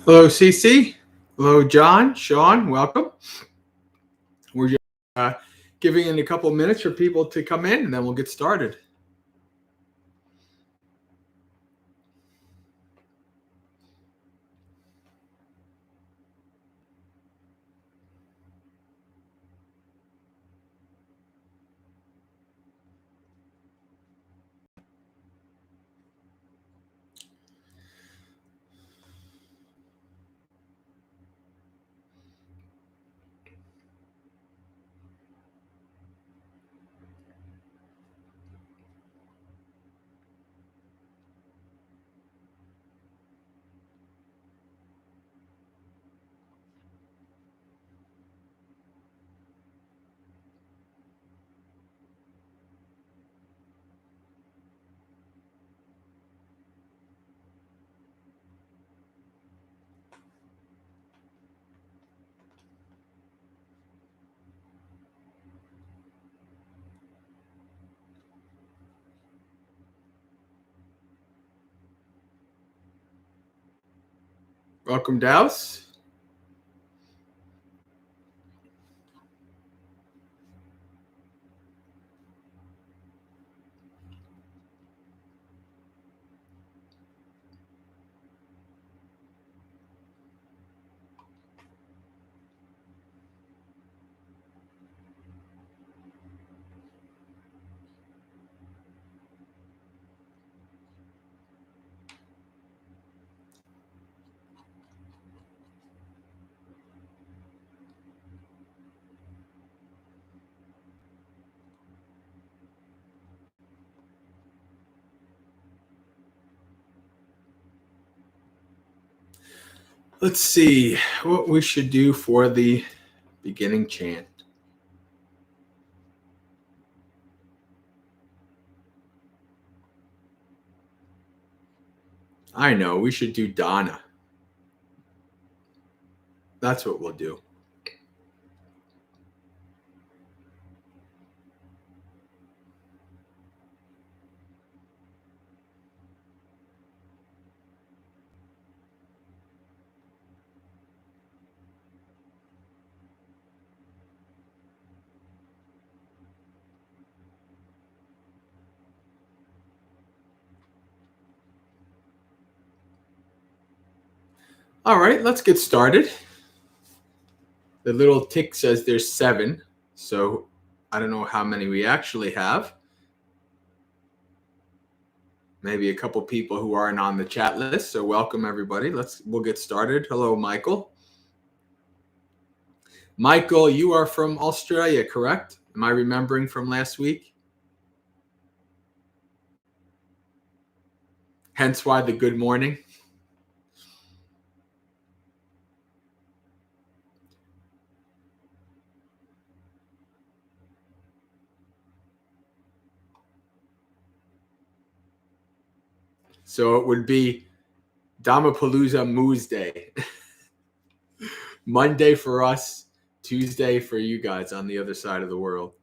Hello, CC. Hello, John. Sean, welcome. We're just giving it a couple minutes for people to come in, and then we'll get started. Welcome, Douse. Let's see what we should do for the beginning chant. I know, we should do Dana. That's what we'll do. All right, let's get started. The little tick says there's 7, so I don't know how many we actually have. Maybe a couple people who aren't on the chat list. So welcome everybody. We'll get started. Hello, Michael. Michael, you are from Australia, correct? Am I remembering from last week? Hence why the good morning. So it would be Dhammapalooza Moose Day. Monday for us, Tuesday for you guys on the other side of the world.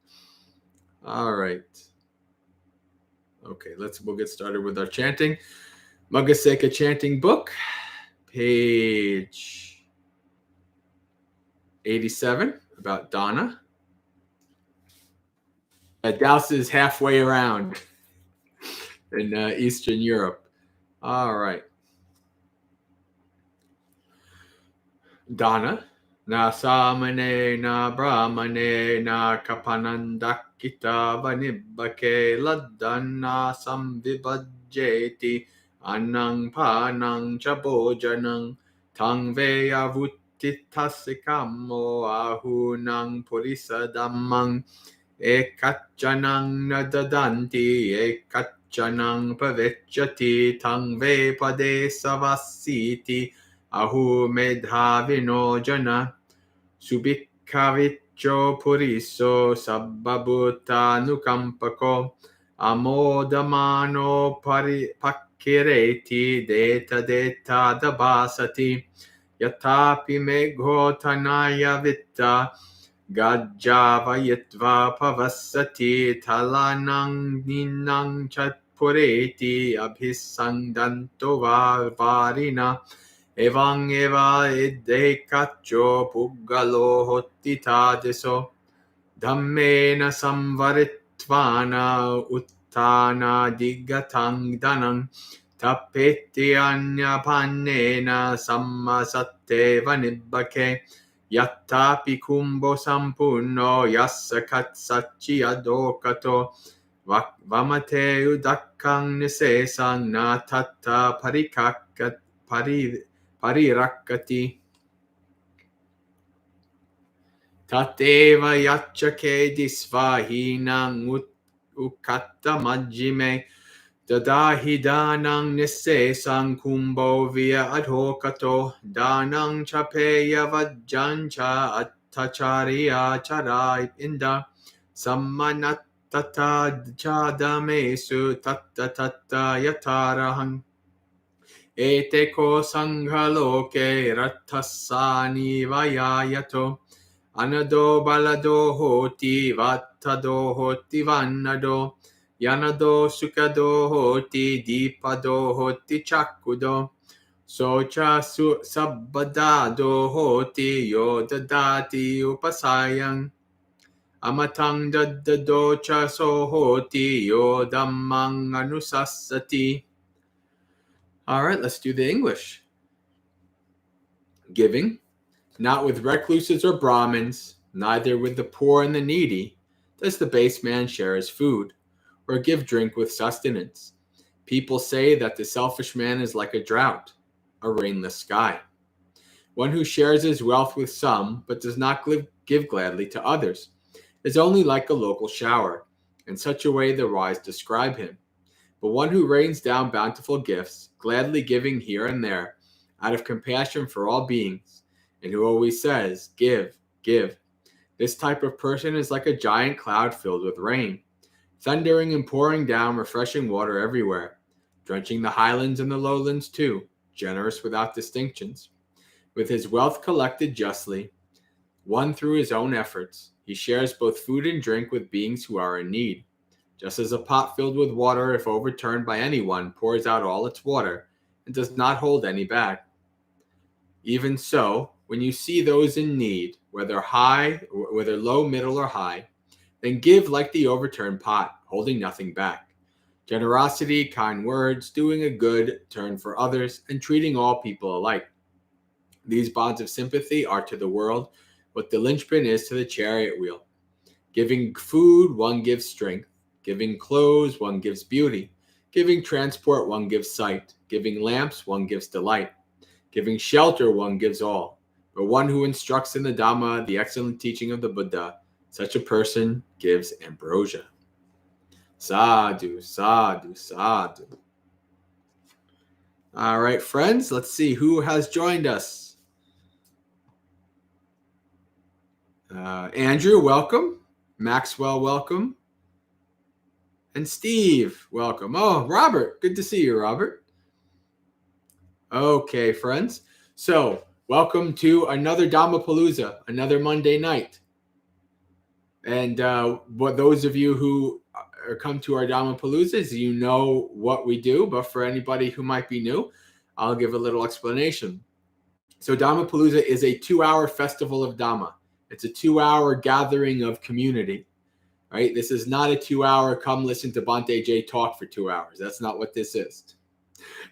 All right. Okay, we'll get started with our chanting. Maggaseka Chanting Book, page 87, about Dana. Douse is halfway around in Eastern Europe. All right. Dana. Na samane na brahmane na kapanandakita vanibake ladana samvibajeti anang panang chabojanang tang veya vuttitasikamo ahunang purisa dhammang ekachanang nadadanti ekachanang pavecchati tang ve pade savasiti ahu medhavino jana subikkavicho puriso sabbabutanukampako amodamano pakkireti deta dabasati yatapi meghotanaya vitta gajjavayitva pavassati talanang ninang chatpureti abhisandanto varina Evang eva ide kacho puggalo hottita deso. Dhammena samvaritvana uttana digatang danang. Tapeti anya pannena sammasatteva nibbake. Yattapi kumbo sampunno yassakat sachi adokato. Vamate udakkang nisesang na tatta parirakati. Tateva yachake disvahinang ukatta majjime. Dadahi danang nisesang kumbo via adhokato. Danang chapeya vajjancha attacharya charai inda. Sammanat tata chadamesu tatta tatta yatarahang. Ete ko sanghaloke rattasani vayayato. Anado balado hoti vattado hoti vannado. Yanado sukado hoti dipado hoti chakudo. Socha sabbadado hoti yo dadati upasayang. Amatang daddadocha sohoti yo dhammang anusassati. All right, let's do the English. Giving, not with recluses or Brahmins, neither with the poor and the needy, does the base man share his food, or give drink with sustenance. People say that the selfish man is like a drought, a rainless sky. One who shares his wealth with some, but does not give gladly to others, is only like a local shower. In such a way the wise describe him. But one who rains down bountiful gifts, gladly giving here and there, out of compassion for all beings, and who always says, give, give. This type of person is like a giant cloud filled with rain, thundering and pouring down refreshing water everywhere, drenching the highlands and the lowlands too, generous without distinctions. With his wealth collected justly, won through his own efforts, he shares both food and drink with beings who are in need. Just as a pot filled with water, if overturned by anyone, pours out all its water and does not hold any back. Even so, when you see those in need, whether low, middle, or high, then give like the overturned pot, holding nothing back. Generosity, kind words, doing a good turn for others, and treating all people alike. These bonds of sympathy are to the world what the linchpin is to the chariot wheel. Giving food, one gives strength. Giving clothes, one gives beauty. Giving transport, one gives sight. Giving lamps, one gives delight. Giving shelter, one gives all. But one who instructs in the Dhamma, the excellent teaching of the Buddha, such a person gives ambrosia. Sadhu, sadhu, sadhu. All right, friends, let's see who has joined us. Andrew, welcome. Maxwell, welcome. And Steve, welcome. Oh, Robert, good to see you, Robert. Okay, friends. So, welcome to another Dhammapalooza, another Monday night. And what those of you who come to our Dhammapaloozas, you know what we do. But for anybody who might be new, I'll give a little explanation. So, Dhammapalooza is a 2-hour festival of Dhamma. It's a 2-hour gathering of community. Right? This is not a 2-hour come listen to Bhante J talk for 2 hours. That's not what this is.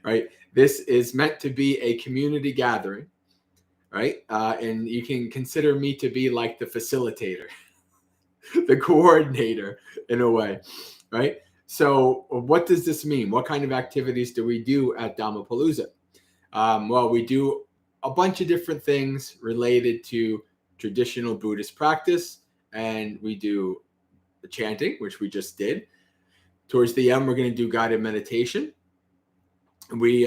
Right? This is meant to be a community gathering. Right? And you can consider me to be like the facilitator, the coordinator in a way. Right? So what does this mean? What kind of activities do we do at Dhammapalooza? Well, we do a bunch of different things related to traditional Buddhist practice, and we do the chanting, which we just did. Towards the end, we're going to do guided meditation. We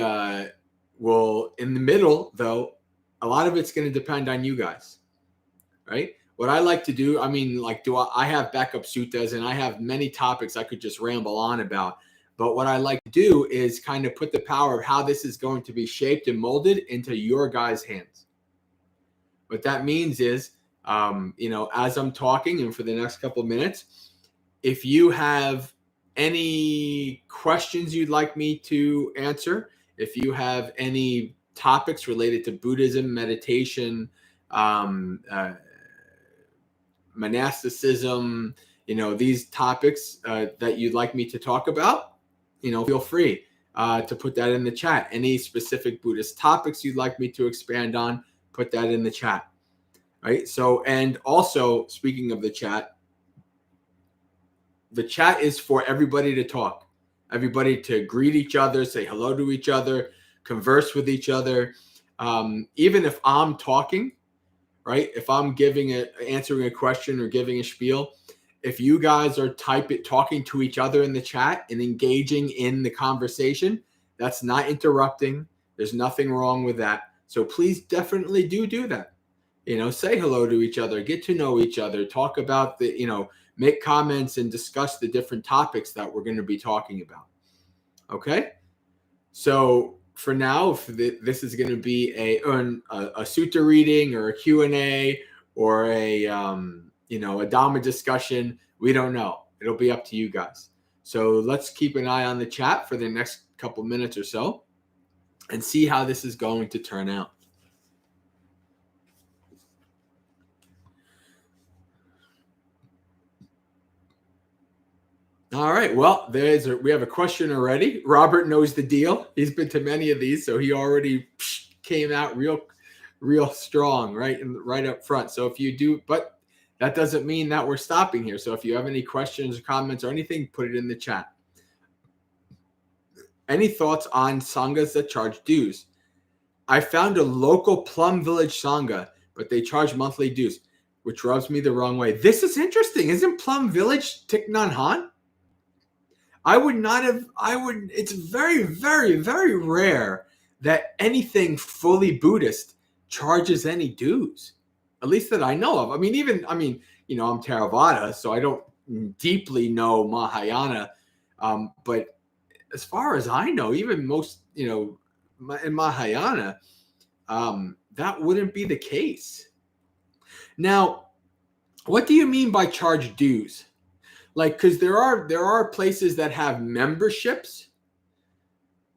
will, in the middle, though, a lot of it's going to depend on you guys, right? What I like to do, I have backup suttas, and I have many topics I could just ramble on about. But what I like to do is kind of put the power of how this is going to be shaped and molded into your guys' hands. What that means is, as I'm talking and for the next couple of minutes, if you have any questions you'd like me to answer, if you have any topics related to Buddhism, meditation, monasticism, these topics that you'd like me to talk about, feel free to put that in the chat. Any specific Buddhist topics you'd like me to expand on, put that in the chat. Right. So, and also speaking of the chat is for everybody to talk, everybody to greet each other, say hello to each other, converse with each other. Even if I'm talking, right? If I'm answering a question or giving a spiel, if you guys are talking to each other in the chat and engaging in the conversation, that's not interrupting. There's nothing wrong with that. So please definitely do that. Say hello to each other, get to know each other, talk about make comments and discuss the different topics that we're going to be talking about. Okay? So for now, this is going to be a sutta reading or a Q&A or a Dhamma discussion. We don't know. It'll be up to you guys. So let's keep an eye on the chat for the next couple minutes or so and see how this is going to turn out. All right. Well, we have a question already. Robert knows the deal. He's been to many of these, so he already came out real strong, right up front. So if you do, but that doesn't mean that we're stopping here. So if you have any questions or comments or anything, put it in the chat. Any thoughts on sanghas that charge dues? I found a local Plum Village sangha, but they charge monthly dues, which rubs me the wrong way. This is interesting. Isn't Plum Village Thich Nhat Hanh? It's very, very, very rare that anything fully Buddhist charges any dues, at least that I know of. I'm Theravada, so I don't deeply know Mahayana. But as far as I know, even most, in Mahayana, that wouldn't be the case. Now, what do you mean by charge dues? Because there are places that have memberships,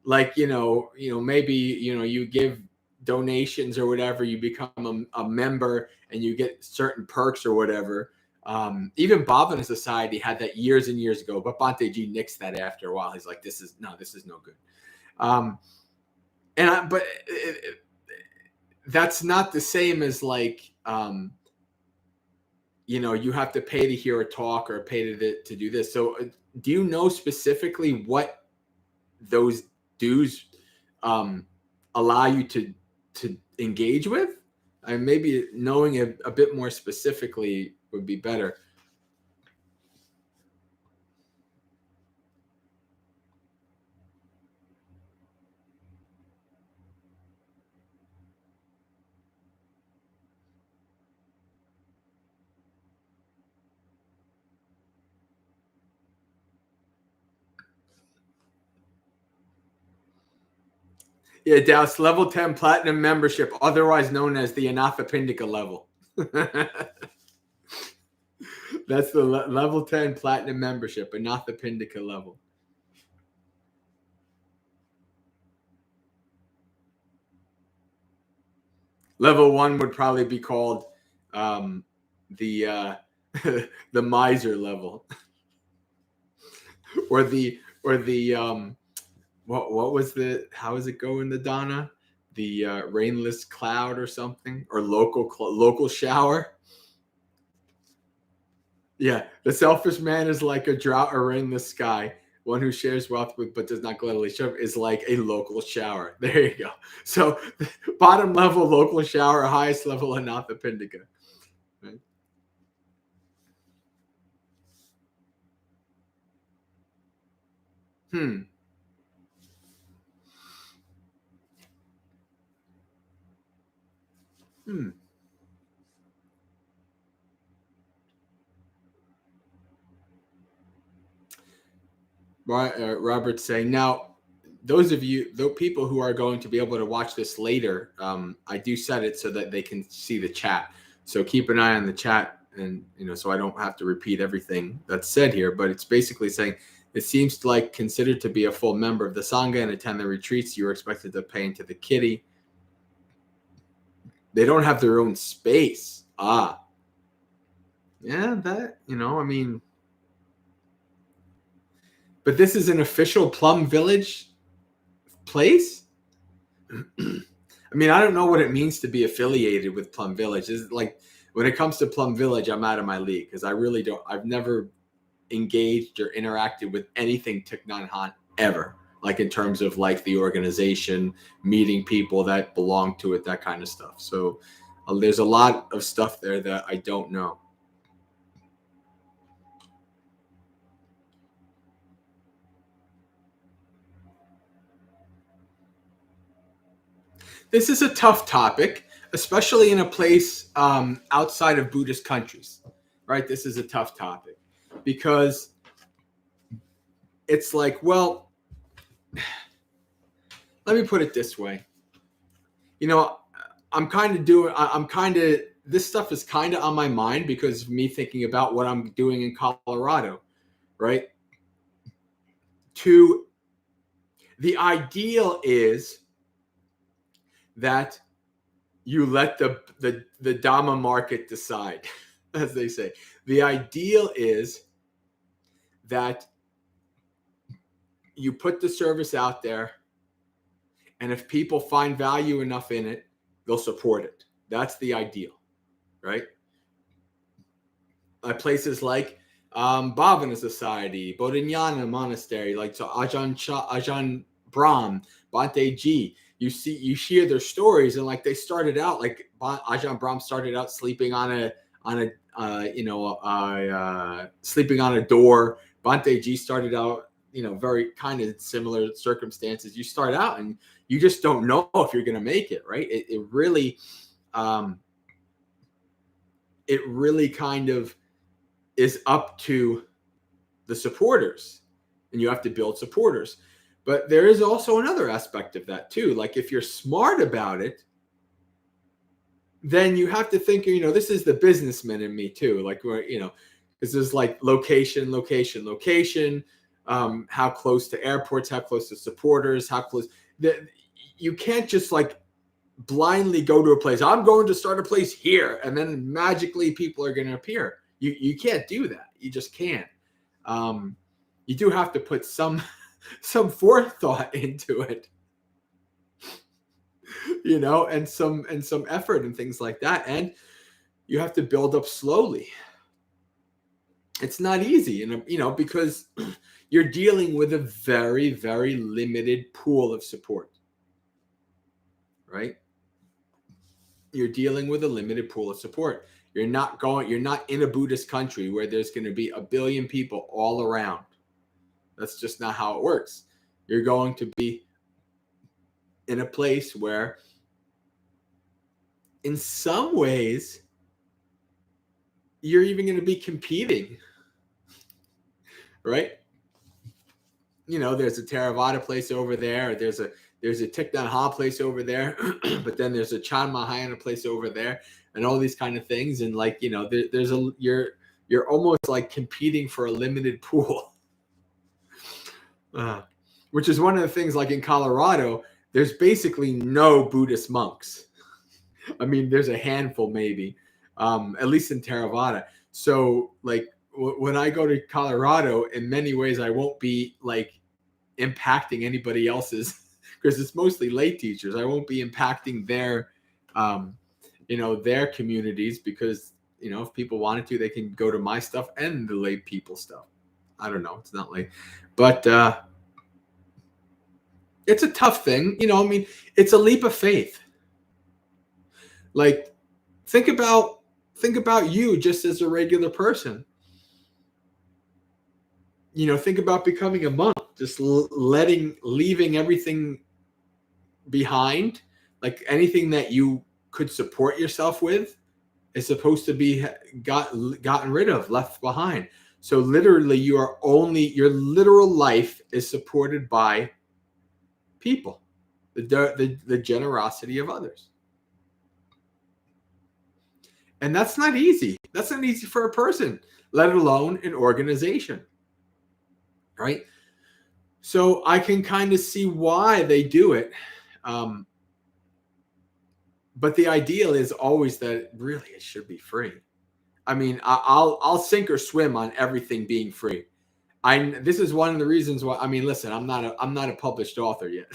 maybe you give donations or whatever, you become a member and you get certain perks or whatever. Even Bhavana Society had that years and years ago, but Bhante G nixed that after a while. He's like, this is no good. That's not the same as you have to pay to hear a talk or pay to do this. So do you know specifically what those dues allow you to engage with? Maybe knowing a bit more specifically would be better. Yeah, Dallas, level 10 platinum membership, otherwise known as the Anathapindika level. That's the level 10 platinum membership, Anathapindika level. Level 1 would probably be called the miser level, or the what was how is it going, the Dana? The rainless cloud or something, or local shower. Yeah, the selfish man is like a drought or rainless sky. One who shares wealth with but does not gladly shove is like a local shower. There you go. So bottom level local shower, highest level Anathapindika. Right? Robert's saying, now, those people who are going to be able to watch this later, I do set it so that they can see the chat. So keep an eye on the chat, and so I don't have to repeat everything that's said here. But it's basically saying, it seems like considered to be a full member of the Sangha and attend the retreats, you are expected to pay into the kitty. They don't have their own space. Yeah, that, I mean, but this is an official Plum Village place? I mean, I don't know what it means to be affiliated with Plum Village. Is like, when it comes to Plum Village, I'm out of my league because I really don't. I've never engaged or interacted with anything Thich Nhat Hanh ever. Like in terms of like the organization, meeting people that belong to it, that kind of stuff. So there's a lot of stuff there that I don't know. This is a tough topic, especially in a place outside of Buddhist countries, right? This is a tough topic because it's like, well, let me put it this way. This stuff is kind of on my mind because of me thinking about what I'm doing in Colorado, right? The ideal is that you let the Dhamma market decide, as they say. The ideal is that you put the service out there, and if people find value enough in it, they'll support it. That's the ideal, right? Places like Bhavana Society, Bodhinyana Monastery, like so Ajahn Brahm, Bhante Ji. You hear their stories, and like they started out, like Ajahn Brahm started out sleeping on sleeping on a door. Bhante Ji started out, very kind of similar circumstances. You start out and you just don't know if you're going to make it, right? It really kind of is up to the supporters, and you have to build supporters. But there is also another aspect of that too. Like if you're smart about it, then you have to think, this is the businessman in me too. Like, because there's like location, how close to airports, how close to supporters, how close. You can't just like blindly go to a place. I'm going to start a place here, and then magically people are going to appear. You can't do that. You just can't. You do have to put some forethought into it, and some effort and things like that. And you have to build up slowly. It's not easy, and because you're dealing with a very, very limited pool of support, right? You're dealing with a limited pool of support. You're not in a Buddhist country where there's going to be 1 billion people all around. That's just not how it works. You're going to be in a place where, in some ways, you're even going to be competing, right? There's a Theravada place over there. There's a Thich Nhat Hanh place over there, but then there's a Chan Mahayana place over there, and all these kind of things. And like, you're almost like competing for a limited pool, which is one of the things. Like in Colorado, there's basically no Buddhist monks. I mean, there's a handful maybe, at least in Theravada. So like when I go to Colorado, in many ways, I won't be like impacting anybody else's, because it's mostly lay teachers. I won't be impacting their, their communities, because, if people wanted to, they can go to my stuff and the lay people stuff. I don't know. It's not like, but it's a tough thing. I mean, it's a leap of faith. Like, think about you just as a regular person. Think about becoming a monk, just leaving everything behind. Like anything that you could support yourself with is supposed to be gotten rid of, left behind. So literally, your literal life is supported by people, the generosity of others. And that's not easy. That's not easy for a person, let alone an organization. Right? So I can kind of see why they do it. But the ideal is always that really it should be free. I mean, I'll sink or swim on everything being free. This is one of the reasons why. I mean, listen, I'm not a published author yet,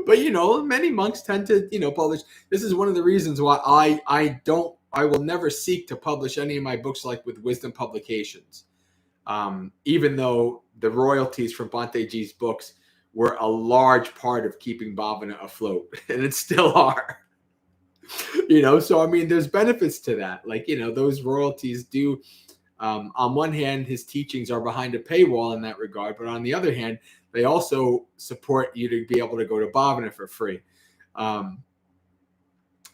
but many monks tend to publish. This is one of the reasons why I will never seek to publish any of my books like with Wisdom Publications, even though the royalties from Bhante Ji's books were a large part of keeping Bhavana afloat, and it still are. So I mean, there's benefits to that. Like, those royalties do. On one hand, his teachings are behind a paywall in that regard, but on the other hand, they also support you to be able to go to Bhavana for free. But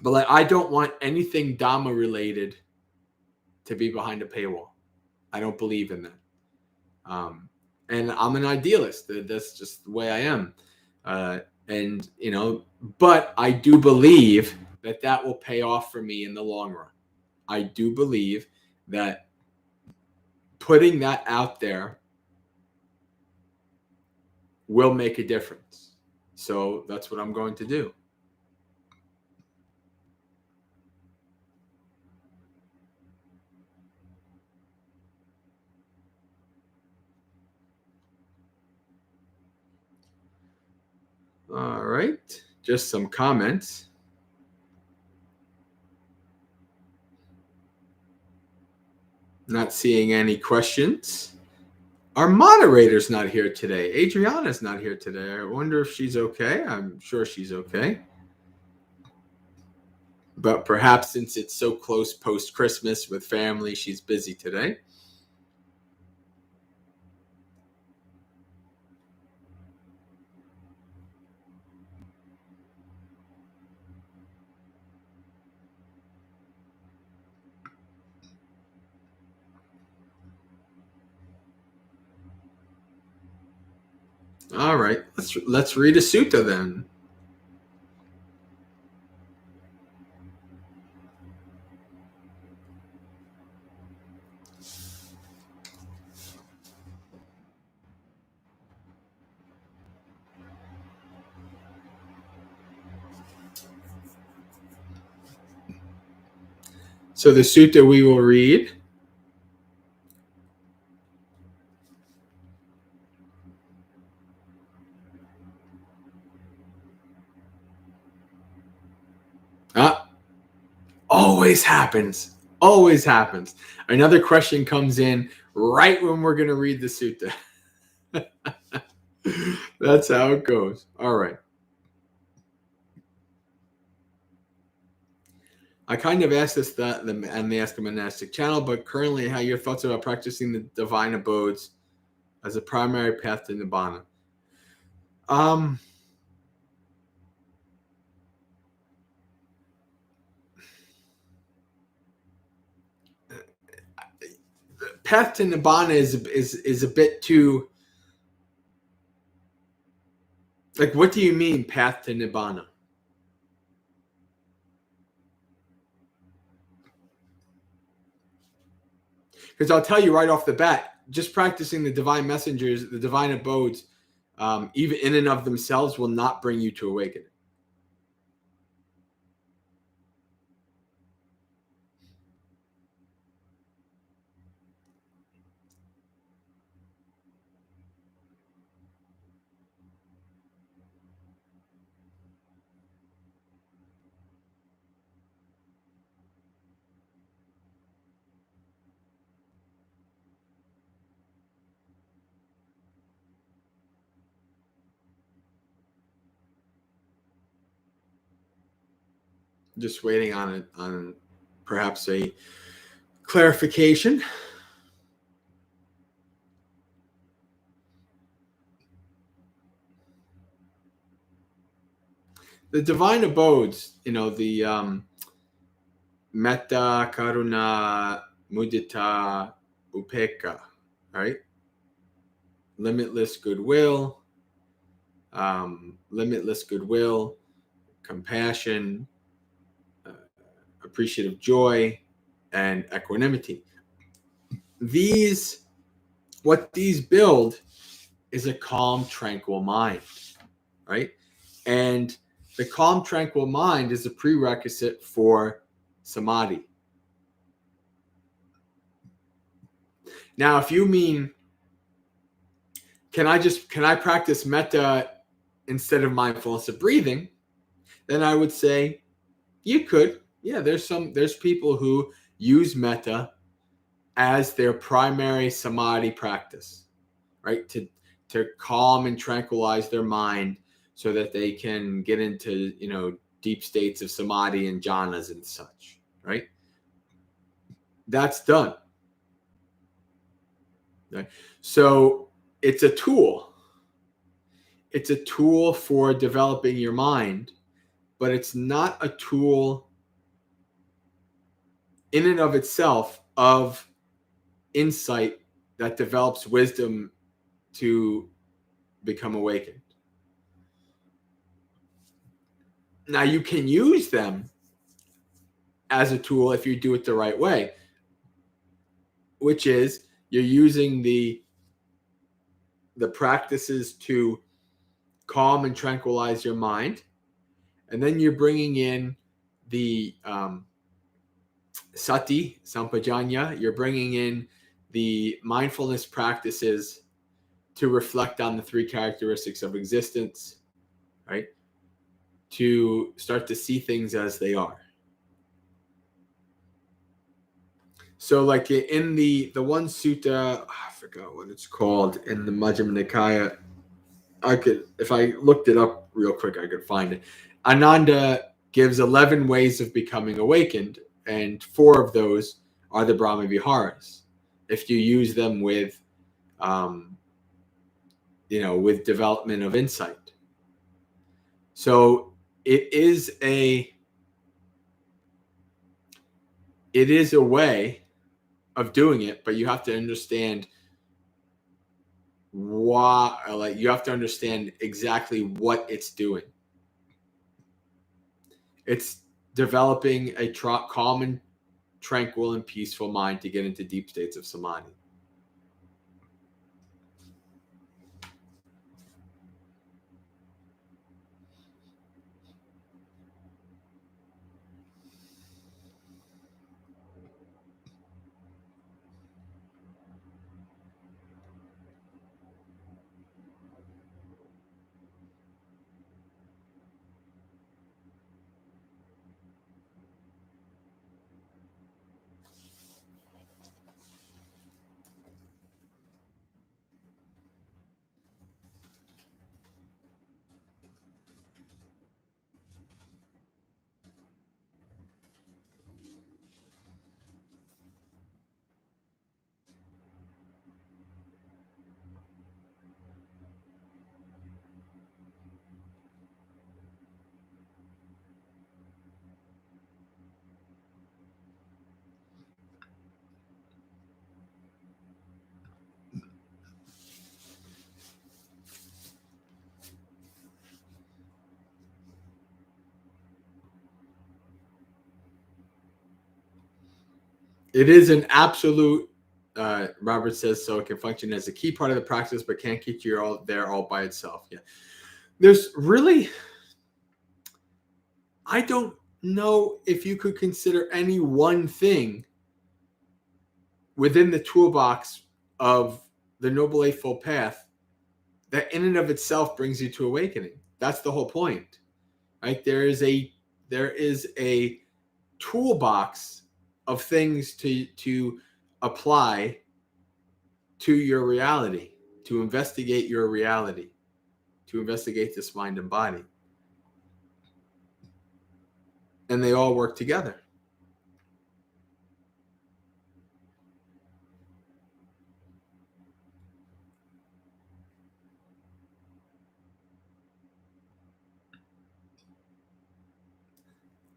like, I don't want anything Dhamma related to be behind a paywall. I don't believe in that. And I'm an idealist. That's just the way I am. But I do believe that will pay off for me in the long run. I do believe that putting that out there will make a difference. So that's what I'm going to do. All right, just some comments. Not seeing any questions. Our moderator's not here today. Adriana's not here today. I wonder if she's okay. I'm sure she's okay. But perhaps since it's so close post-Christmas with family, she's busy today. All right, let's read a sutta then. So the sutta we will read always happens. Always happens. Another question comes in right when we're going to read the sutta. That's how it goes. All right. I kind of asked this on the Ask a Monastic channel, but currently, how your thoughts about practicing the divine abodes as a primary path to Nibbana? The path to Nibbana is a bit too. Like, what do you mean, path to Nibbana? Because I'll tell you right off the bat, just practicing the divine messengers, the divine abodes, even in and of themselves, will not bring you to awakening. Just waiting on perhaps a clarification. The divine abodes, the Metta, Karuna, Mudita, Upekkha, right? Limitless goodwill, compassion, appreciative joy, and equanimity. What these build is a calm, tranquil mind, right? And The calm, tranquil mind is a prerequisite for samadhi. Now, if you mean, can I practice metta instead of mindfulness of breathing? Then I would say you could. Yeah, there's people who use metta as their primary samadhi practice, right? To calm and tranquilize their mind so that they can get into, deep states of samadhi and jhanas and such, right? That's done. Right? So it's a tool. It's a tool for developing your mind, but it's not a tool in and of itself of insight that develops wisdom to become awakened. Now, you can use them as a tool if you do it the right way, which is you're using the practices to calm and tranquilize your mind, and then you're bringing in the sati, sampajanya, you're bringing in the mindfulness practices to reflect on the three characteristics of existence, right? To start to see things as they are. So like in the one sutta, I forgot what it's called, in the Majjhima Nikaya, if I looked it up real quick, I could find it. Ananda gives 11 ways of becoming awakened, and 4 of those are the Brahma Viharas. If you use them with, with development of insight. So it is a way of doing it, but you have to understand why. Like, you have to understand exactly what it's doing. It's developing a calm and tranquil and peaceful mind to get into deep states of samadhi. It is an absolute, Robert says, so it can function as a key part of the practice, but can't keep you all there all by itself. Yeah. There's really, I don't know if you could consider any one thing within the toolbox of the Noble Eightfold Path that in and of itself brings you to awakening. That's the whole point, right? There is a toolbox of things to apply to your reality, to investigate your reality, to investigate this mind and body. And they all work together.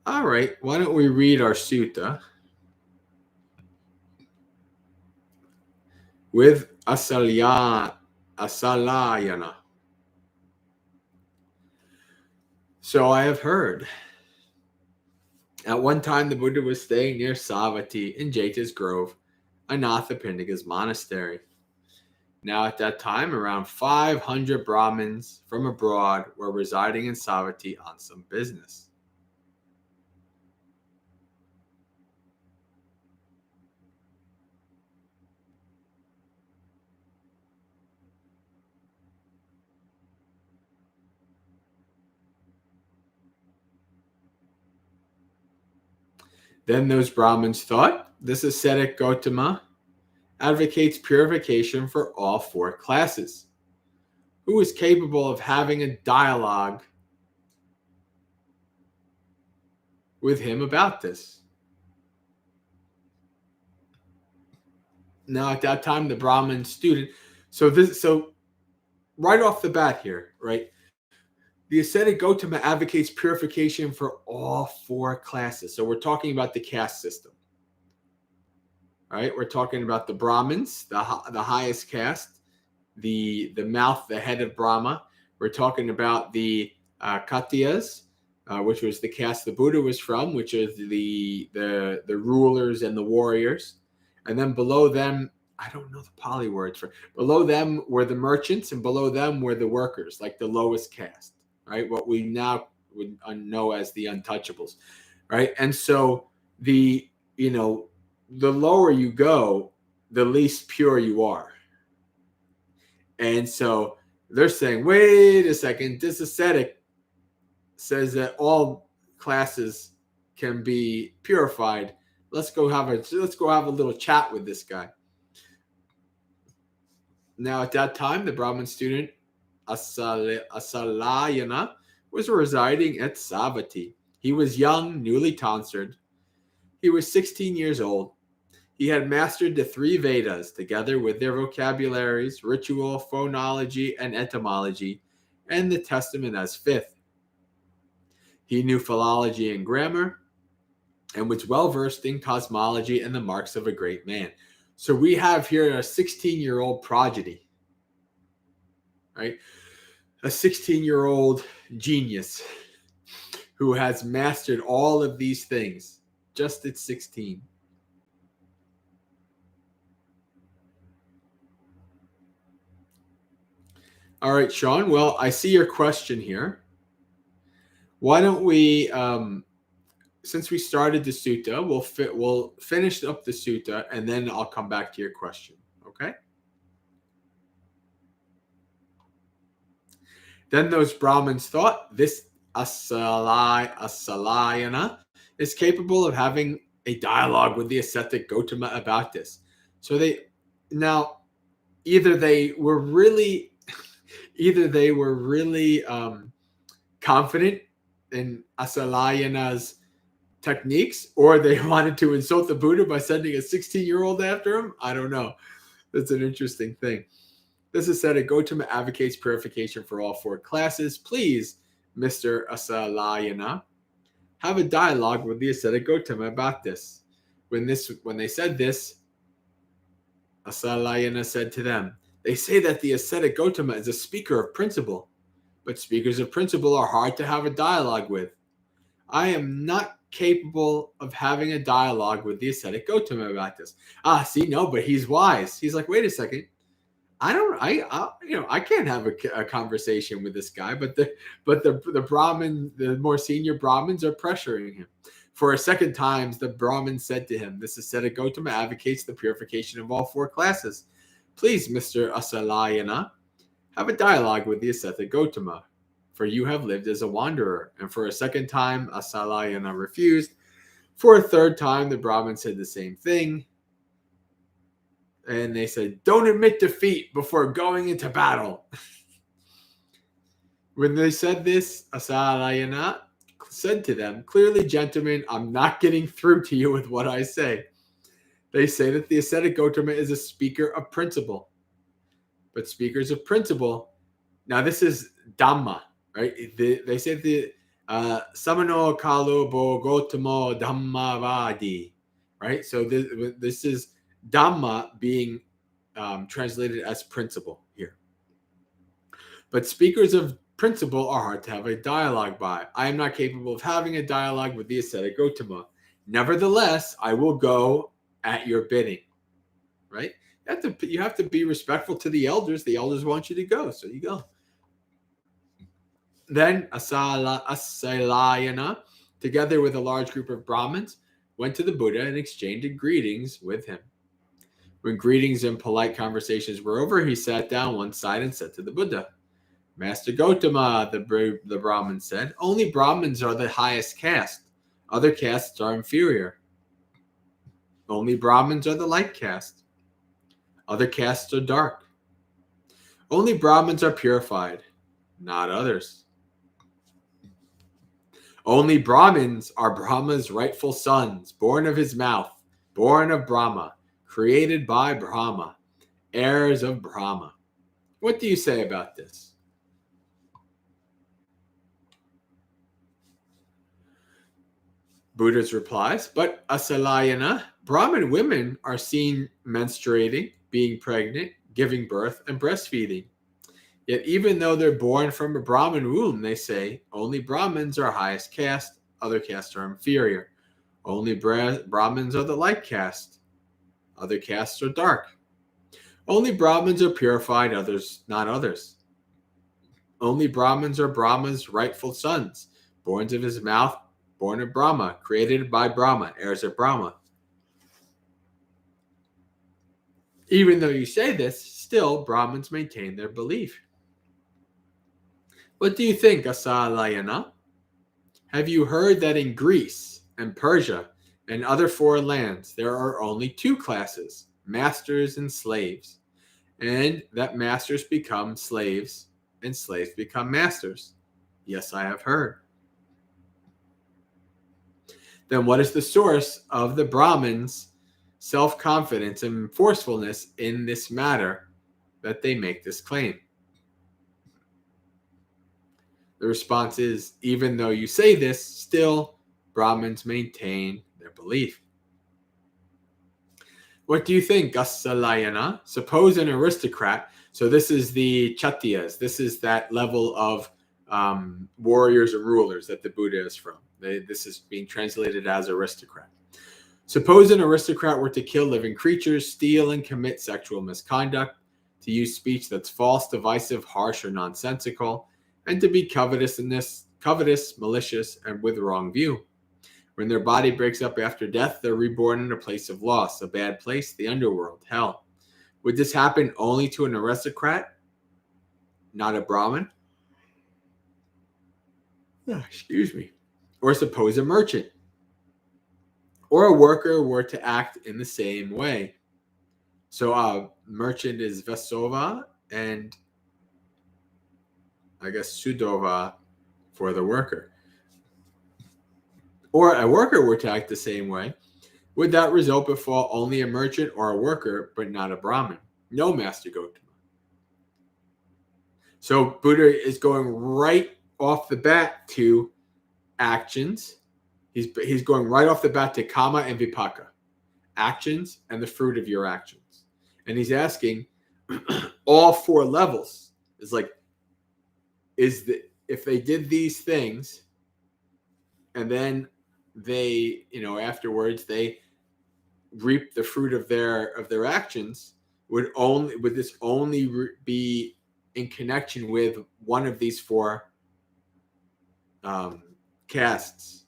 All right, why don't we read our sutta with asalayana. So I have heard. At one time, the Buddha was staying near Savatthi in Jeta's Grove, Anathapindika's monastery. Now at that time, around 500 Brahmins from abroad were residing in Savatthi on some business. Then those Brahmins thought, this ascetic Gautama advocates purification for all four classes. Who is capable of having a dialogue with him about this? Now, at that time, the Brahmin student. So right off the bat here, right? The ascetic Gautama advocates purification for all four classes. So we're talking about the caste system. All right, we're talking about the Brahmins, the highest caste, the mouth, the head of Brahma. We're talking about the Kshatriyas, which was the caste the Buddha was from, which is the rulers and the warriors. And then below them, I don't know the Pali words for. Below them were the merchants, and below them were the workers, like the lowest caste. Right, what we now would know as the untouchables, right? And so the lower you go, the least pure you are. And so they're saying, wait a second, this ascetic says that all classes can be purified. Let's go have a little chat with this guy. Now at that time, the Brahmin student Asalayana was residing at Savatthi. He was young, newly tonsured. He was 16 years old. He had mastered the 3 Vedas together with their vocabularies, ritual, phonology, and etymology, and the Testament as 5th. He knew philology and grammar and was well versed in cosmology and the marks of a great man. So we have here a 16-year-old prodigy. Right? A 16-year-old genius who has mastered all of these things just at 16. All right, Sean. Well, I see your question here. Why don't we, since we started the sutta, we'll finish up the sutta, and then I'll come back to your question. Okay? Then those Brahmins thought, this Asalayana is capable of having a dialogue with the ascetic Gautama about this. So either they were really confident in Asalayana's techniques, or they wanted to insult the Buddha by sending a 16-year-old after him. I don't know. That's an interesting thing. This ascetic Gautama advocates purification for all 4 classes. Please, Mr. Asalayana, have a dialogue with the ascetic Gautama about this. When they said this, Asalayana said to them, they say that the ascetic Gautama is a speaker of principle, but speakers of principle are hard to have a dialogue with. I am not capable of having a dialogue with the ascetic Gautama about this. No, but he's wise. He's like, wait a second. I can't have a conversation with this guy, but the Brahmin, the more senior Brahmins are pressuring him. For a second time, the Brahmin said to him, this ascetic Gautama advocates the purification of all 4 classes. Please, Mr. Asalayana, have a dialogue with the ascetic Gautama, for you have lived as a wanderer. And for a second time, Asalayana refused. For a third time, the Brahmin said the same thing. And they said, don't admit defeat before going into battle. When they said this, Asalayana said to them, clearly, gentlemen, I'm not getting through to you with what I say. They say that the ascetic Gautama is a speaker of principle. But speakers of principle, now this is Dhamma, right? They say the Samano Kalu Bo Gautamo Dhammavadi, right? So this is Dhamma being translated as principle here. But speakers of principle are hard to have a dialogue by. I am not capable of having a dialogue with the ascetic Gautama. Nevertheless, I will go at your bidding, right? You have to be respectful to the elders. The elders want you to go, so you go. Then Asalayana, together with a large group of Brahmins, went to the Buddha and exchanged greetings with him. When greetings and polite conversations were over, he sat down one side and said to the Buddha, Master Gautama, the Brahmin said, only Brahmins are the highest caste. Other castes are inferior. Only Brahmins are the light caste. Other castes are dark. Only Brahmins are purified, not others. Only Brahmins are Brahma's rightful sons, born of his mouth, born of Brahma, created by Brahma, heirs of Brahma. What do you say about this? Buddha's replies, but Asalayana, Brahmin women are seen menstruating, being pregnant, giving birth, and breastfeeding. Yet even though they're born from a Brahmin womb, they say, only Brahmins are highest caste, other castes are inferior. Only Brahmins are the light caste, other castes are dark. Only Brahmins are purified, others not others. Only Brahmins are Brahma's rightful sons, born of his mouth, born of Brahma, created by Brahma, heirs of Brahma. Even though you say this, still Brahmins maintain their belief. What do you think, Asalayana? Have you heard that in Greece and Persia and other foreign lands there are only two classes, masters and slaves, and that masters become slaves and slaves become masters? Yes, I have heard. Then what is the source of the Brahmins' self-confidence and forcefulness in this matter that they make this claim? The response is, even though you say this, still Brahmins maintain their belief. What do you think, Asalayana? Suppose an aristocrat, so this is the Kshatriyas, this is that level of warriors and rulers that the Buddha is from. This is being translated as aristocrat. Suppose an aristocrat were to kill living creatures, steal and commit sexual misconduct, to use speech that's false, divisive, harsh, or nonsensical, and to be covetous, malicious, and with wrong view. When their body breaks up after death, they're reborn in a place of loss, a bad place, the underworld, hell. Would this happen only to an aristocrat, not a Brahmin? Excuse me. Or suppose a merchant or a worker were to act in the same way. So a merchant is Vesova and I guess Sudova for the worker. Or a worker were to act the same way. Would that result befall only a merchant or a worker, but not a Brahmin? No, Master Gautama. So Buddha is going right off the bat to actions. He's going right off the bat to kama and vipaka, actions and the fruit of your actions. And he's asking all four levels. It's like, if they did these things and then they, afterwards they reap the fruit of their actions, would this only be in connection with one of these four castes?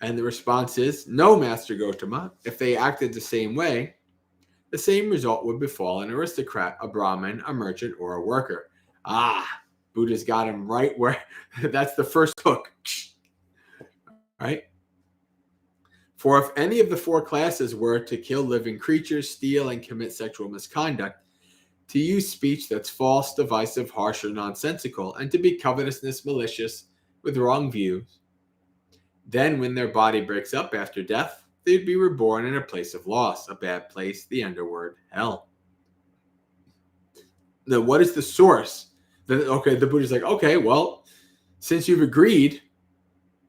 And the response is, no, Master Gautama. If they acted the same way, the same result would befall an aristocrat, a Brahmin, a merchant, or a worker. Buddha's got him right where that's the first hook. Right? For if any of the four classes were to kill living creatures, steal, and commit sexual misconduct, to use speech that's false, divisive, harsh, or nonsensical, and to be covetousness, malicious, with wrong views, then when their body breaks up after death, they'd be reborn in a place of loss, a bad place, the underworld, hell. Now, what is the source? The Buddha's like, okay, well, since you've agreed,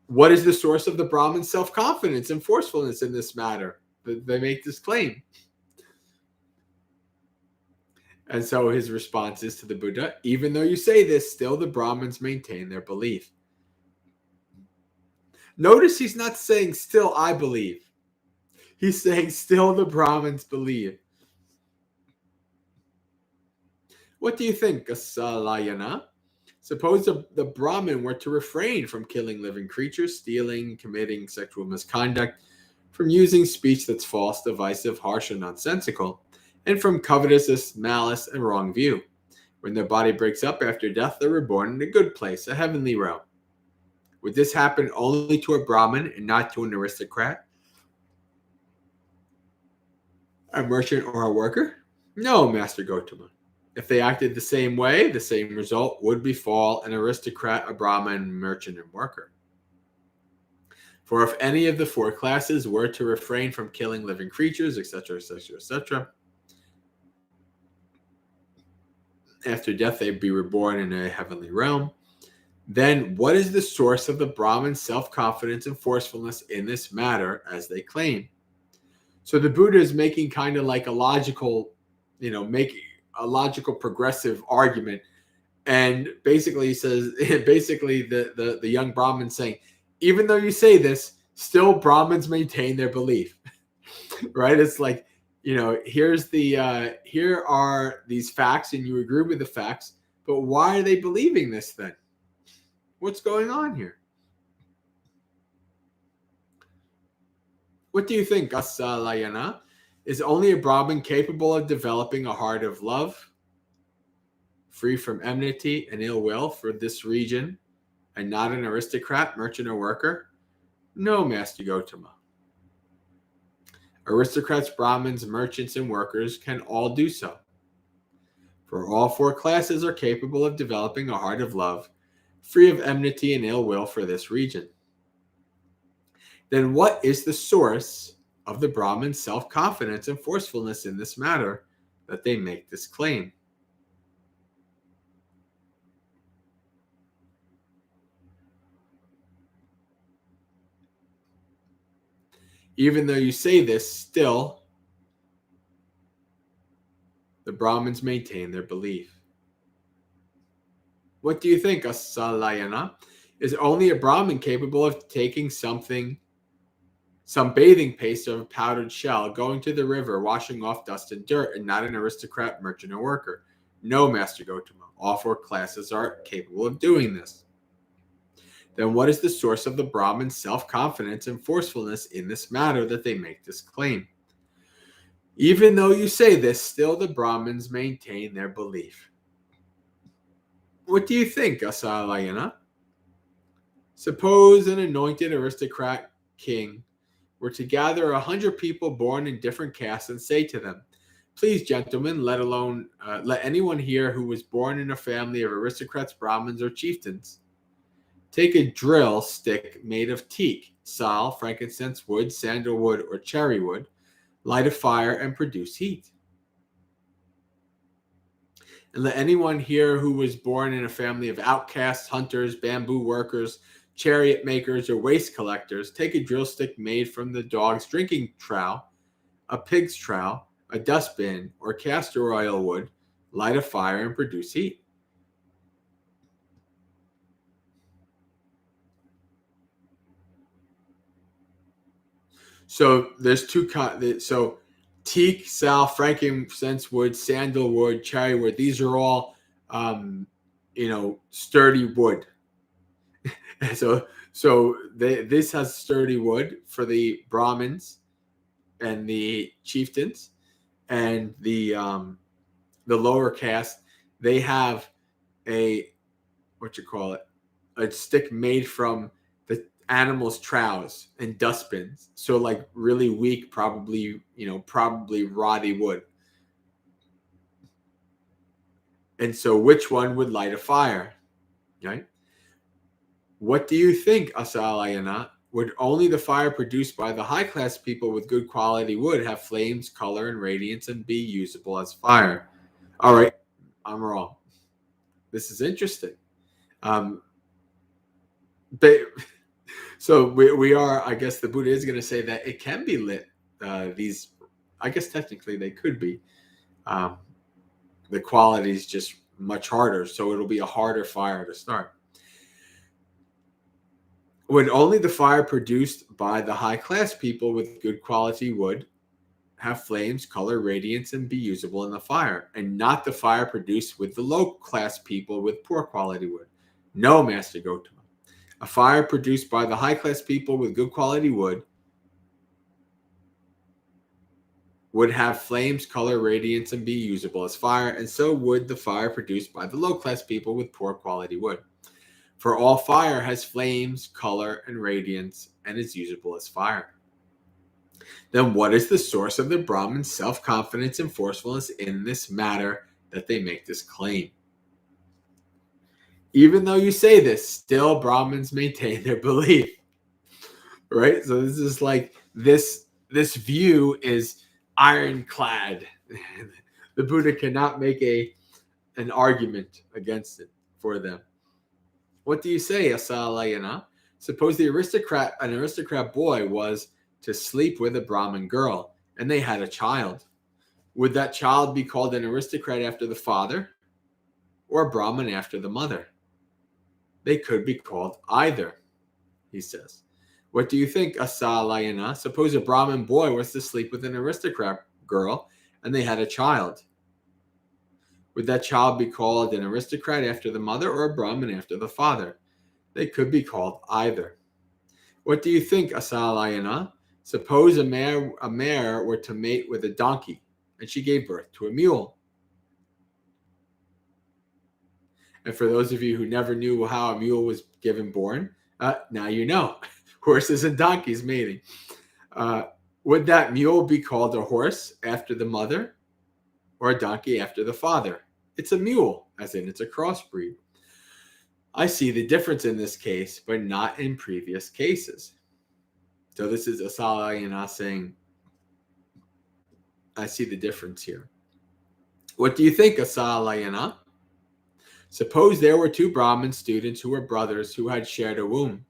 what is the source of the Brahmin's self-confidence and forcefulness in this matter? They make this claim. And so his response is to the Buddha, even though you say this, still the Brahmins maintain their belief. Notice he's not saying, still I believe. He's saying still the Brahmins believe. What do you think, Asalayana? Suppose the Brahmin were to refrain from killing living creatures, stealing, committing sexual misconduct, from using speech that's false, divisive, harsh, and nonsensical, and from covetousness, malice, and wrong view. When their body breaks up after death, they're reborn in a good place, a heavenly realm. Would this happen only to a Brahmin and not to an aristocrat, a merchant, or a worker? No, Master Gautama. If they acted the same way, the same result would befall an aristocrat, a Brahmin, merchant, and worker. For if any of the four classes were to refrain from killing living creatures, etc., etc., etc., after death they'd be reborn in a heavenly realm, then what is the source of the Brahmin's self-confidence and forcefulness in this matter, as they claim? So the Buddha is making kind of like a logical, making a logical progressive argument. And basically he says, the young Brahmin saying, even though you say this, still Brahmins maintain their belief, right? It's like, here are these facts and you agree with the facts, but why are they believing this then? What's going on here? What do you think, Asalayana? Is only a Brahmin capable of developing a heart of love, free from enmity and ill will for this region, and not an aristocrat, merchant, or worker? No, Master Gautama. Aristocrats, Brahmins, merchants, and workers can all do so. For all four classes are capable of developing a heart of love, free of enmity and ill will for this region. Then what is the source of the Brahmin's self-confidence and forcefulness in this matter that they make this claim? Even though you say this, still the Brahmins maintain their belief. What do you think, Asalayana? Is only a Brahmin capable of taking some bathing paste or a powdered shell, going to the river, washing off dust and dirt, and not an aristocrat, merchant, or worker? No, Master Gautama. All four classes are capable of doing this. Then what is the source of the Brahmin's self-confidence and forcefulness in this matter that they make this claim? Even though you say this, still the Brahmins maintain their belief. What do you think, Asalayana? Suppose an anointed aristocrat king were to gather 100 people born in different castes and say to them, please, gentlemen, let anyone here who was born in a family of aristocrats, Brahmins, or chieftains take a drill stick made of teak, sal, frankincense wood, sandalwood, or cherry wood, light a fire, and produce heat. And let anyone here who was born in a family of outcasts, hunters, bamboo workers, chariot makers, or waste collectors take a drill stick made from the dog's drinking trowel, a pig's trowel, a dustbin, or castor oil wood, light a fire, and produce heat. So there's two kinds. So teak, sal, frankincense wood, sandalwood, cherry wood. These are all, sturdy wood. This has sturdy wood for the Brahmins and the chieftains, and the lower caste. They have a stick made from the animals' troughs and dustbins. So like really weak, probably rotty wood. And so which one would light a fire? Right? What do you think, Asalayana? Would only the fire produced by the high-class people with good quality wood have flames, color, and radiance and be usable as fire? All right, I'm wrong. This is interesting. So we are, I guess the Buddha is going to say that it can be lit. These, I guess technically they could be. The quality is just much harder, so it'll be a harder fire to start. Would only the fire produced by the high-class people with good quality wood have flames, color, radiance, and be usable in the fire, and not the fire produced with the low-class people with poor quality wood? No, Master Gautama. A fire produced by the high-class people with good quality wood would have flames, color, radiance, and be usable as fire, and so would the fire produced by the low-class people with poor quality wood. For all fire has flames, color, and radiance, and is usable as fire. Then what is the source of the Brahmins' self-confidence and forcefulness in this matter that they make this claim? Even though you say this, still Brahmins maintain their belief. Right? So this is like this view is ironclad. The Buddha cannot make an argument against it for them. What do you say, Asalayana? Suppose an aristocrat boy was to sleep with a Brahmin girl, and they had a child. Would that child be called an aristocrat after the father, or a Brahmin after the mother? They could be called either, he says. What do you think, Asalayana? Suppose a Brahmin boy was to sleep with an aristocrat girl, and they had a child. Would that child be called an aristocrat after the mother, or a Brahmin after the father? They could be called either. What do you think, Asalayana? Suppose a mare were to mate with a donkey, and she gave birth to a mule. And for those of you who never knew how a mule was given born, now you know. Horses and donkeys mating. Would that mule be called a horse after the mother, or a donkey after the father? It's a mule, as in it's a crossbreed. I see the difference in this case, but not in previous cases. So this is Asalayana saying, I see the difference here. What do you think, Asalayana? Suppose there were two Brahmin students who were brothers who had shared a womb.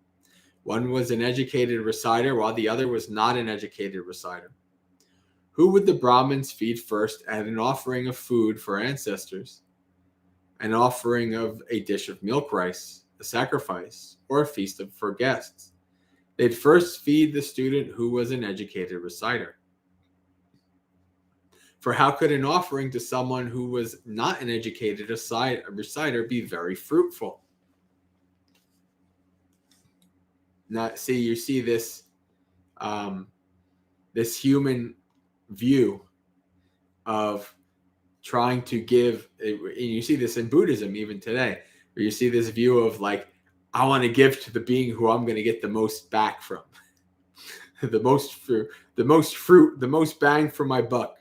One was an educated reciter, while the other was not an educated reciter. Who would the Brahmins feed first at an offering of food for ancestors, an offering of a dish of milk rice, a sacrifice, or a feast for guests? They'd first feed the student who was an educated reciter. For how could an offering to someone who was not an educated reciter be very fruitful? Now, you see this this human view of trying to give, and you see this in Buddhism even today, where you see this view of like, I want to give to the being who I'm going to get the most back from, the most fruit, the most bang for my buck.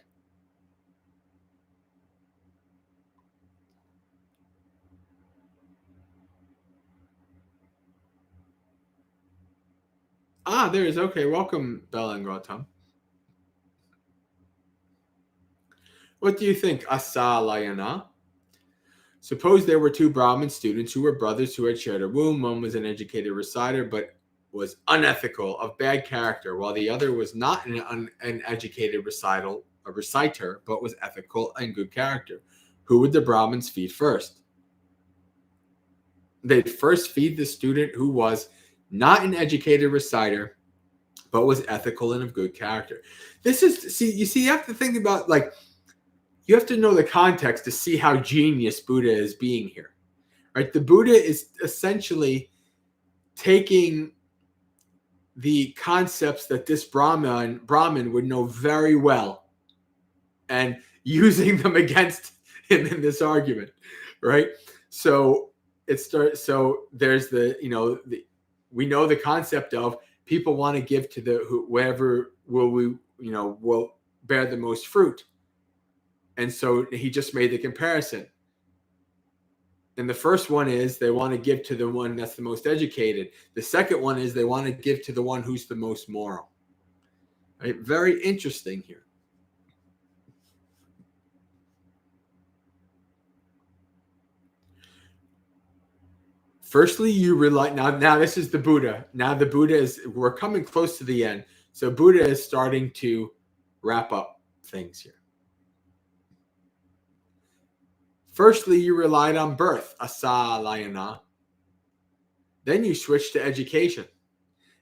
There is. Okay, welcome, Bella and Gautam. What do you think, Asalayana? Suppose there were two Brahmin students who were brothers who had shared a womb. One was an educated reciter, but was unethical, of bad character, while the other was not an educated reciter, but was ethical and good character. Who would the Brahmins feed first? They'd first feed the student who was not an educated reciter, but was ethical and of good character. You have to think about, like, you have to know the context to see how genius Buddha is being here, right? The Buddha is essentially taking the concepts that this Brahmin would know very well and using them against him in this argument, right? So there's we know the concept of people want to give to whoever will bear the most fruit. And so he just made the comparison. And the first one is they want to give to the one that's the most educated. The second one is they want to give to the one who's the most moral. Right? Very interesting here. Firstly, you rely now this is the Buddha. Now the Buddha we're coming close to the end. So Buddha is starting to wrap up things here. Firstly, you relied on birth, Asalayana. Then you switched to education.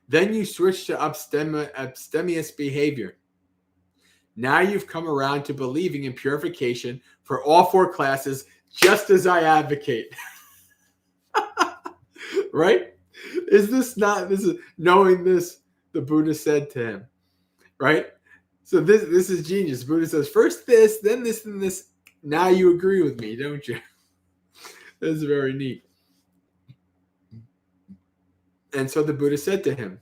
Then you switch to abstemious behavior. Now you've come around to believing in purification for all 4 classes, just as I advocate. Right? Is this not, this is knowing this, the Buddha said to him, right? So this is genius. The Buddha says, first this, then this. Now you agree with me, don't you? That's very neat. And so the Buddha said to him,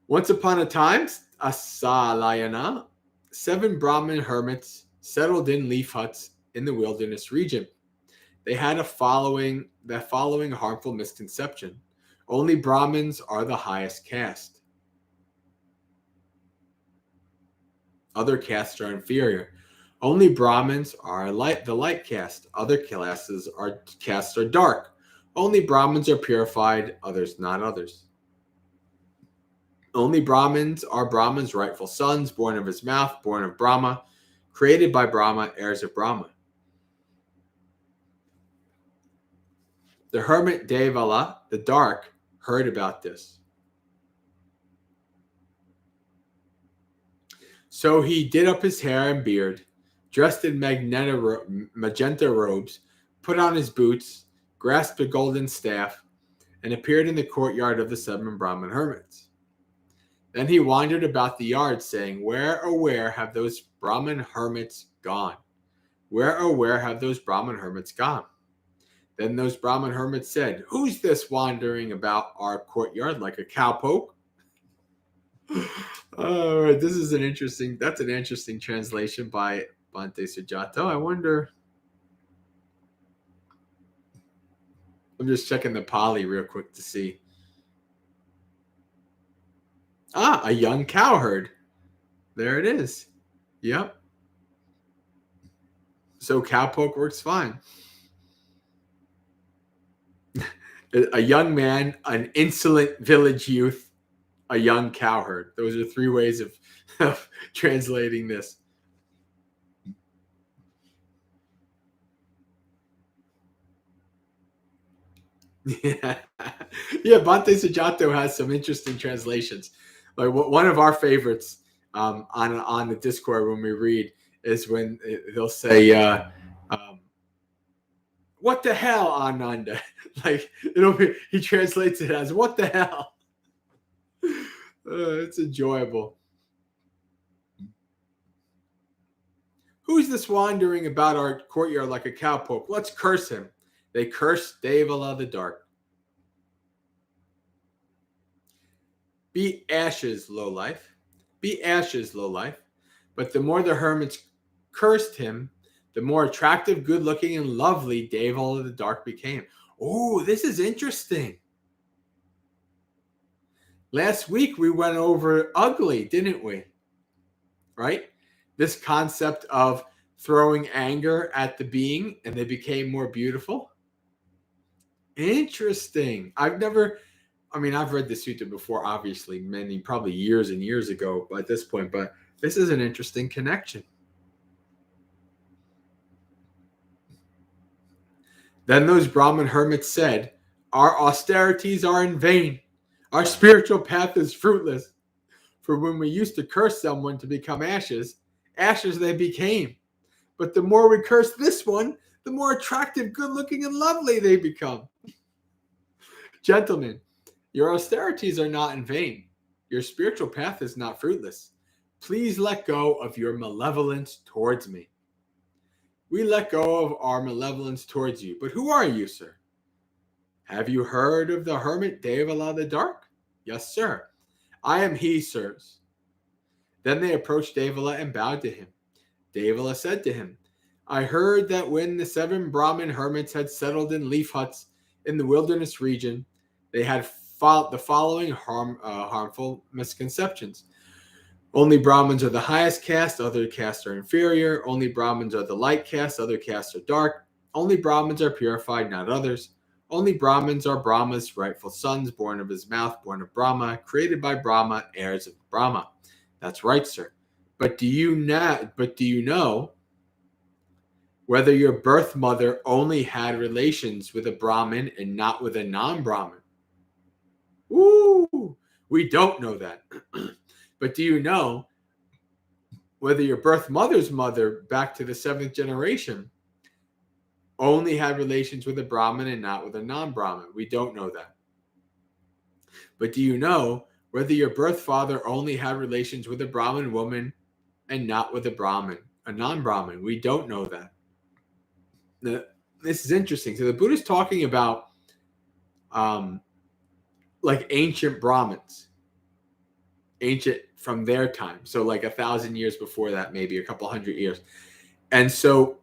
once upon a time, Asalayana, 7 Brahmin hermits settled in leaf huts in the wilderness region. They had the following harmful misconception. Only Brahmins are the highest caste. Other castes are inferior. Only Brahmins are the light caste. Other castes are dark. Only Brahmins are purified, others not others. Only Brahmins are Brahma's rightful sons, born of his mouth, born of Brahma, created by Brahma, heirs of Brahma. The hermit Devala, the dark, heard about this. So he did up his hair and beard, dressed in magenta robes, put on his boots, grasped a golden staff, and appeared in the courtyard of the 7 Brahmin hermits. Then he wandered about the yard, saying, where, oh where have those Brahmin hermits gone? Where, oh where have those Brahmin hermits gone? Then those Brahmin hermits said, who's this wandering about our courtyard like a cowpoke? All right, that's an interesting translation by Bhante Sujato. I wonder, I'm just checking the Pali real quick to see. A young cowherd. There it is. Yep. So cowpoke works fine. A young man, an insolent village youth, a young cowherd. Those are 3 ways of translating this. Yeah, Bhante Sujato has some interesting translations. Like one of our favorites on the Discord when we read is when they'll say, "What the hell, Ananda?" Like he translates it as "What the hell." It's enjoyable. Who's this wandering about our courtyard like a cowpoke? Let's curse him. They cursed Devala the dark. Be ashes, lowlife. Be ashes, lowlife. But the more the hermits cursed him, the more attractive, good-looking, and lovely Devala the dark became. Oh, this is interesting. Last week we went over ugly, didn't we? Right? This concept of throwing anger at the being and they became more beautiful. Interesting. I've read the sutta before, obviously, probably years and years ago at this point, but this is an interesting connection. Then those Brahmin hermits said, our austerities are in vain. Our spiritual path is fruitless. For when we used to curse someone to become ashes, ashes they became. But the more we curse this one, the more attractive, good-looking, and lovely they become. Gentlemen, your austerities are not in vain. Your spiritual path is not fruitless. Please let go of your malevolence towards me. We let go of our malevolence towards you. But who are you, sir? Have you heard of the hermit Devala the Dark? Yes, sir. I am he, sirs. Then they approached Devala and bowed to him. Devala said to him, I heard that when the 7 Brahmin hermits had settled in leaf huts in the wilderness region, they had the following harmful misconceptions. Only Brahmins are the highest caste, other castes are inferior. Only Brahmins are the light caste, other castes are dark. Only Brahmins are purified, not others. Only Brahmins are Brahma's rightful sons, born of his mouth, born of Brahma, created by Brahma, heirs of Brahma. That's right, sir. But do you know whether your birth mother only had relations with a Brahmin and not with a non-Brahmin? Ooh, we don't know that. But do you know whether your birth mother's mother back to the 7th generation only had relations with a Brahmin and not with a non-Brahmin? We don't know that. But do you know whether your birth father only had relations with a Brahmin woman and not with a Brahmin, a non-Brahmin? We don't know that. Now, this is interesting. So the Buddha's talking about like ancient Brahmins, ancient from their time. So like 1,000 years before that, maybe a couple hundred years. And so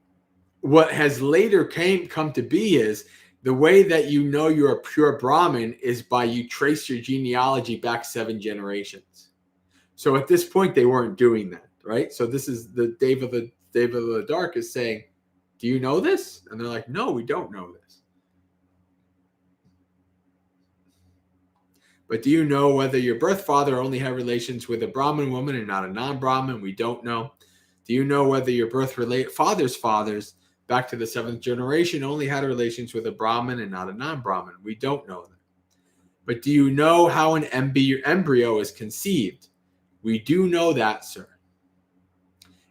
what has later come to be is the way that you know you're a pure Brahmin is by you trace your genealogy back 7 generations. So at this point, they weren't doing that, right? So this is the Dave of the Dark is saying, do you know this? And they're like, no, we don't know this. But do you know whether your birth father only had relations with a Brahmin woman and not a non-Brahmin? We don't know. Do you know whether your father's fathers back to the 7th generation only had relations with a Brahmin and not a non-Brahmin? We don't know that. But do you know how an embryo is conceived? We do know that, sir.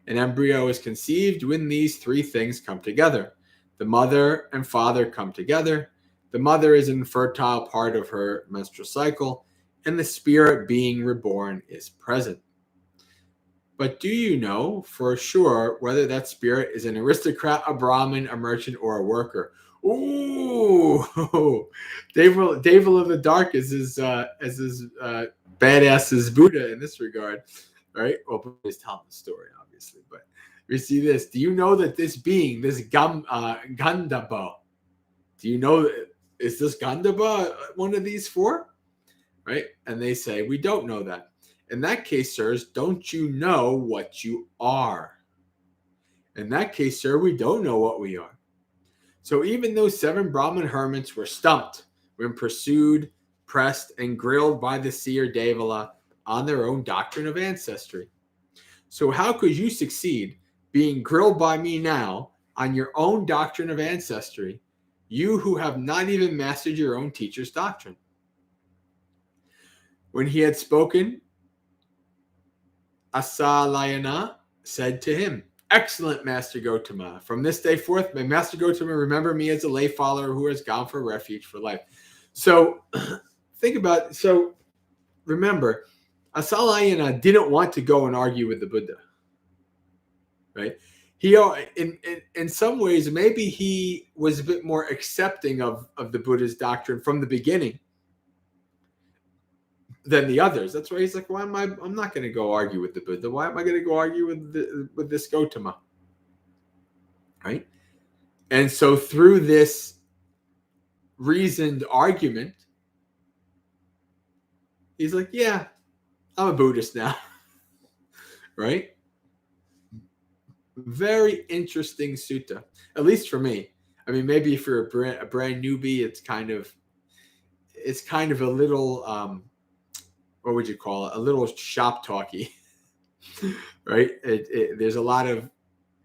An embryo is conceived when these 3 things come together. The mother and father come together. The mother is an infertile part of her menstrual cycle, and the spirit being reborn is present. But do you know for sure whether that spirit is an aristocrat, a Brahmin, a merchant, or a worker? Ooh, Dave of the Dark is as badass as Buddha in this regard, right? Well, Buddha is telling the story, obviously, but we see this. Do you know that this being, this Gandhaba, do you know, is this Gandhaba one of these 4? Right? And they say, we don't know that. In that case, sirs, don't you know what you are? In that case, sir, we don't know what we are. So even those 7 Brahmin hermits were stumped when pursued, pressed, and grilled by the seer Devala on their own doctrine of ancestry. So how could you succeed being grilled by me now on your own doctrine of ancestry, you who have not even mastered your own teacher's doctrine? When he had spoken, Asalayana said to him, excellent, Master Gotama. From this day forth, may Master Gotama remember me as a lay follower who has gone for refuge for life. So remember, Asalayana didn't want to go and argue with the Buddha, right? He, in some ways, maybe he was a bit more accepting of the Buddha's doctrine from the beginning than the others. That's why he's like, I'm not going to go argue with the Buddha. Why am I going to go argue with this Gotama? Right? And so through this reasoned argument, he's like, yeah, I'm a Buddhist now. Right? Very interesting sutta, at least for me. I mean, maybe if you're a brand newbie, it's kind of a little, what would you call it? A little shop talky, right? There's a lot of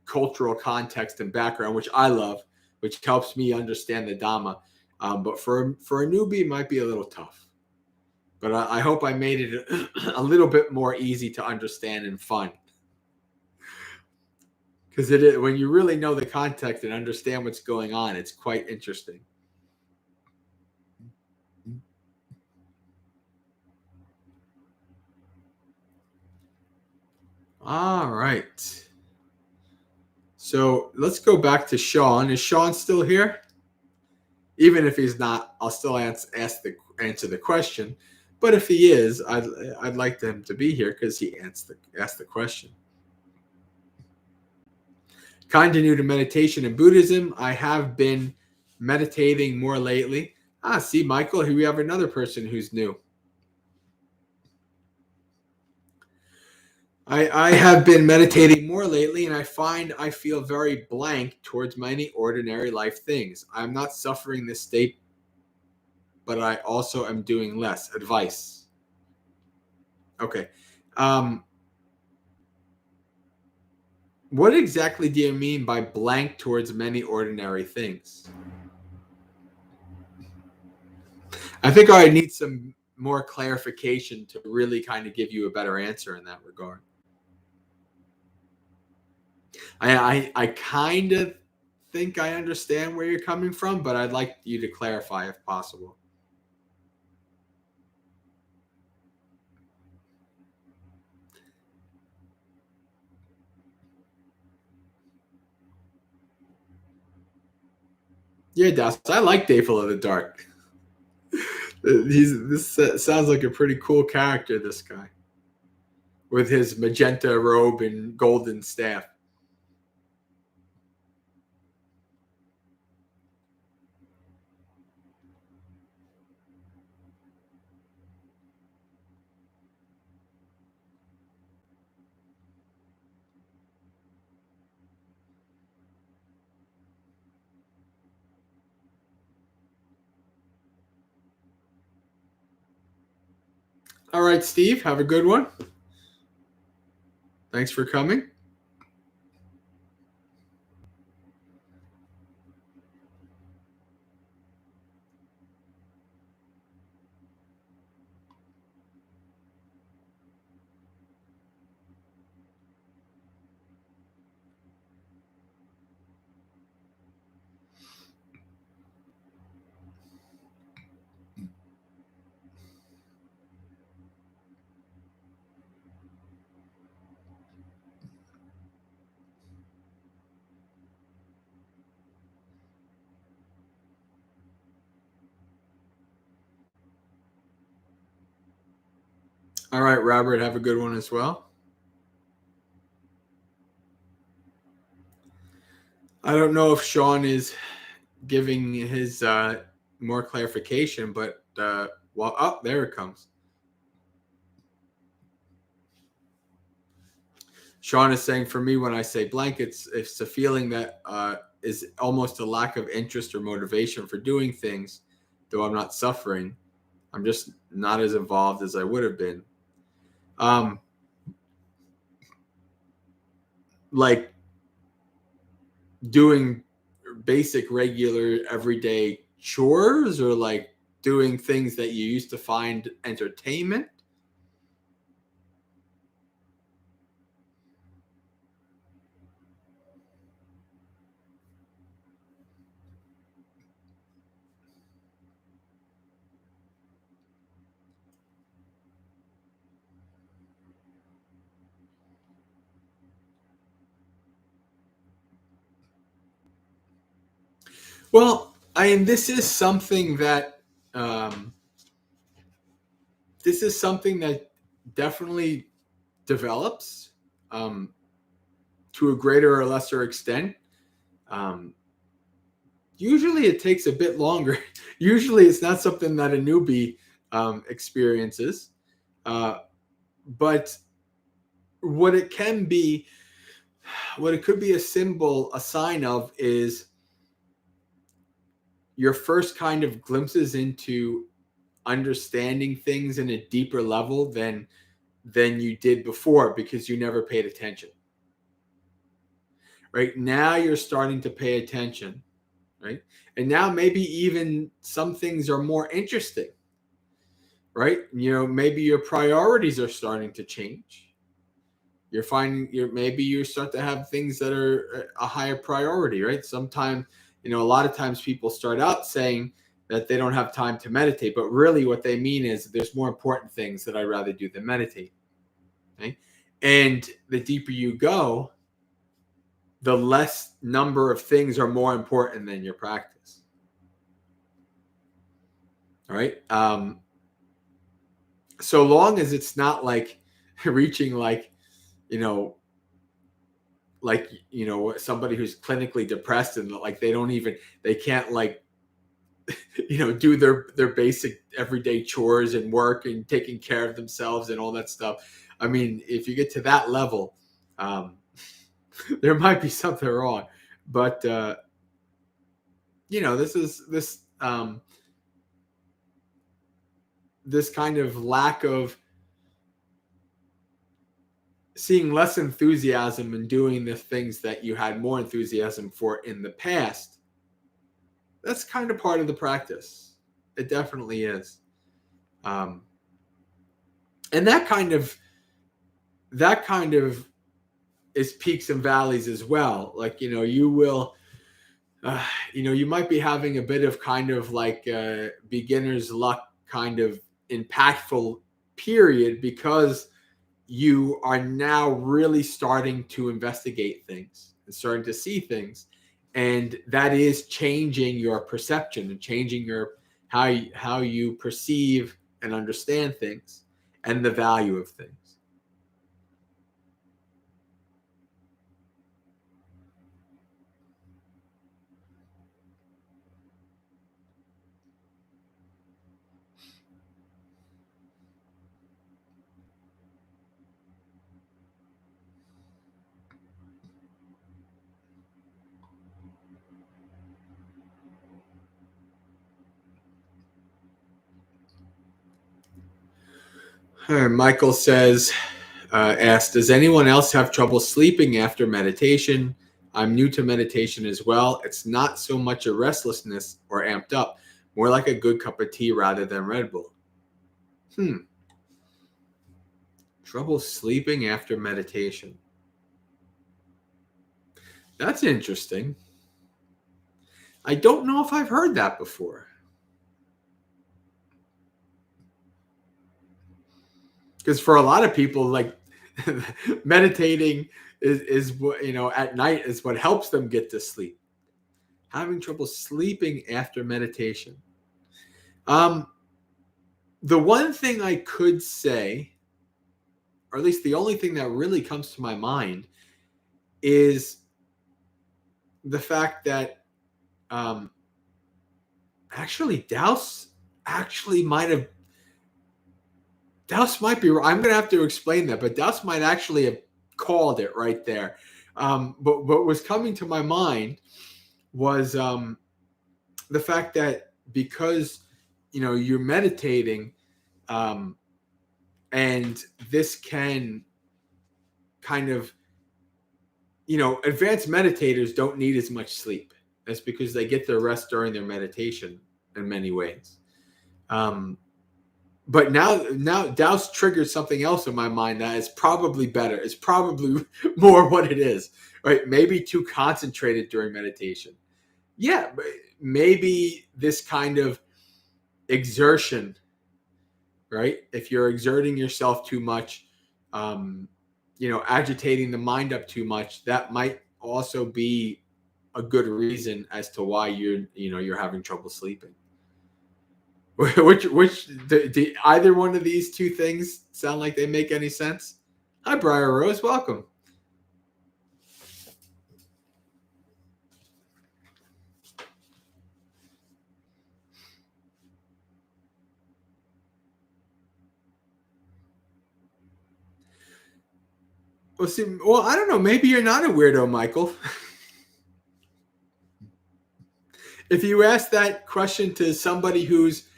cultural context and background, which I love, which helps me understand the Dhamma. But for a newbie, it might be a little tough. But I hope I made it a little bit more easy to understand and fun. Because when you really know the context and understand what's going on, it's quite interesting. All right. So let's go back to Sean. Is Sean still here? Even if he's not, I'll still answer the question. But if he is, I'd like him to be here because he asked the question. Continue to meditation in Buddhism. I have been meditating more lately. See, Michael, here we have another person who's new. I have been meditating more lately, and I find I feel very blank towards many ordinary life things. I'm not suffering this state, but I also am doing less. Advice. Okay. What exactly do you mean by blank towards many ordinary things? I think I need some more clarification to really kind of give you a better answer in that regard. I kind of think I understand where you're coming from, but I'd like you to clarify if possible. Yeah, Das, I like Dayful of the Dark. This sounds like a pretty cool character, this guy. With his magenta robe and golden staff. All right, Steve, have a good one. Thanks for coming. All right, Robert, have a good one as well. I don't know if Sean is giving his more clarification, but oh, there it comes. Sean is saying, for me, when I say blank, it's a feeling that is almost a lack of interest or motivation for doing things, though I'm not suffering. I'm just not as involved as I would have been. Like doing basic, regular, everyday chores, or like doing things that you used to find entertainment. Well, I mean, this is something that definitely develops to a greater or lesser extent. Usually, it takes a bit longer. Usually, it's not something that a newbie experiences, but what it could be a symbol, a sign of, is your first kind of glimpses into understanding things in a deeper level than you did before, because you never paid attention. Right now you're starting to pay attention, right? And now maybe even some things are more interesting, right? Maybe your priorities are starting to change. You're finding maybe you start to have things that are a higher priority, right? Sometimes, a lot of times people start out saying that they don't have time to meditate, but really what they mean is there's more important things that I'd rather do than meditate. Okay? And the deeper you go, the less number of things are more important than your practice. All right. So long as it's not like reaching somebody who's clinically depressed and like they can't do their basic everyday chores and work and taking care of themselves and all that stuff. I mean, if you get to that level, there might be something wrong. But this kind of lack of seeing less enthusiasm and doing the things that you had more enthusiasm for in the past, that's kind of part of the practice. It definitely is. And that kind of is peaks and valleys as well. Like, you will, you might be having a bit of kind of like beginner's luck kind of impactful period because you are now really starting to investigate things and starting to see things. And that is changing your perception and changing your how you perceive and understand things and the value of things. Michael says, asked, does anyone else have trouble sleeping after meditation? I'm new to meditation as well. It's not so much a restlessness or amped up, more like a good cup of tea rather than Red Bull. Trouble sleeping after meditation. That's interesting. I don't know if I've heard that before. Because for a lot of people, like meditating is what, at night is what helps them get to sleep. Having trouble sleeping after meditation. The one thing I could say, or at least the only thing that really comes to my mind, is the fact that actually Dowse might be, I'm going to have to explain that, but Dowse might actually have called it right there. But what was coming to my mind was the fact that because, you're meditating, and this can kind of, advanced meditators don't need as much sleep. That's because they get their rest during their meditation in many ways. But now Dowse triggered something else in my mind that is probably better. It's probably more what it is, right? Maybe too concentrated during meditation. Yeah, but maybe this kind of exertion, right? If you're exerting yourself too much, agitating the mind up too much, that might also be a good reason as to why you're having trouble sleeping. Which do either one of these two things sound like they make any sense? Hi, Briar Rose. Welcome. Well, I don't know. Maybe you're not a weirdo, Michael. If you ask that question to somebody who's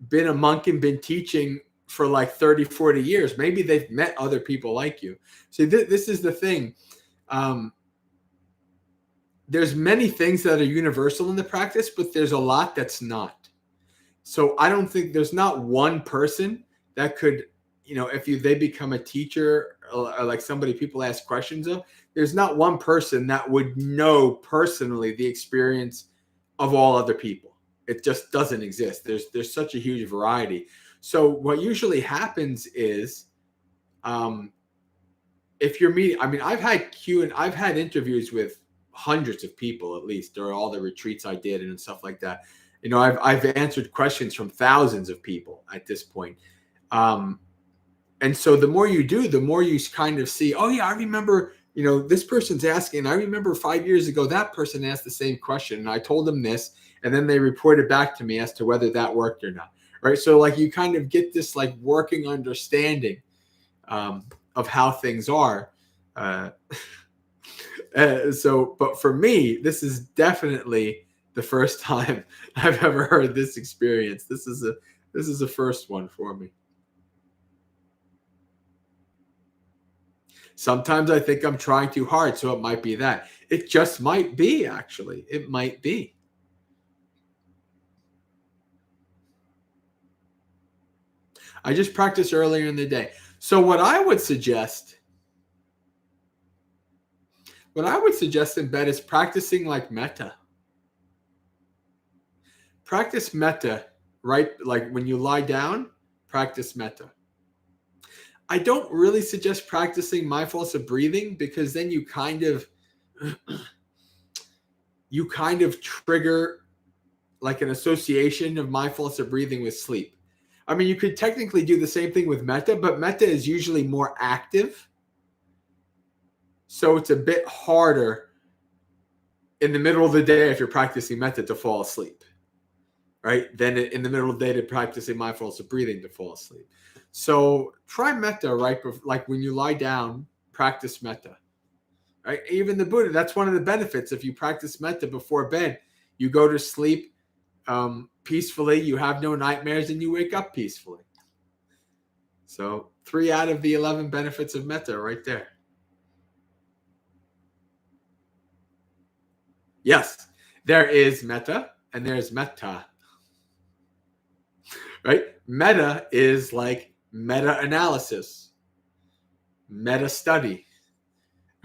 been a monk and been teaching for like 30, 40 years, maybe they've met other people like you. See, this is the thing. There's many things that are universal in the practice, but there's a lot that's not. So I don't think there's not one person that could, if they become a teacher or like somebody people ask questions of, there's not one person that would know personally the experience of all other people. It just doesn't exist. There's such a huge variety. So what usually happens is, if you're meeting, I've had interviews with hundreds of people at least during all the retreats I did and stuff like that. I've answered questions from thousands of people at this point. And so the more you do, the more you kind of see, oh yeah, I remember, this person's asking, I remember 5 years ago, that person asked the same question and I told them this, and then they reported back to me as to whether that worked or not. Right. So like you kind of get this like working understanding of how things are. But for me, this is definitely the first time I've ever heard this experience. This is a first one for me. Sometimes I think I'm trying too hard, so it might be that. It just might be, actually. It might be. I just practice earlier in the day. So what I would suggest in bed is practicing like Metta. Practice Metta, right? Like when you lie down, practice Metta. I don't really suggest practicing mindfulness of breathing because then you kind of trigger like an association of mindfulness of breathing with sleep. I mean, you could technically do the same thing with Metta, but Metta is usually more active. So it's a bit harder in the middle of the day if you're practicing Metta to fall asleep, right? Then in the middle of the day to practicing mindfulness of breathing to fall asleep. So try Metta, right? Like when you lie down, practice Metta, right? Even the Buddha, that's one of the benefits. If you practice Metta before bed, you go to sleep peacefully, you have no nightmares, and you wake up peacefully. So 3 out of the 11 benefits of Metta right there. Yes, there is Metta and there's Metta, right? Metta is like meta-analysis, meta-study,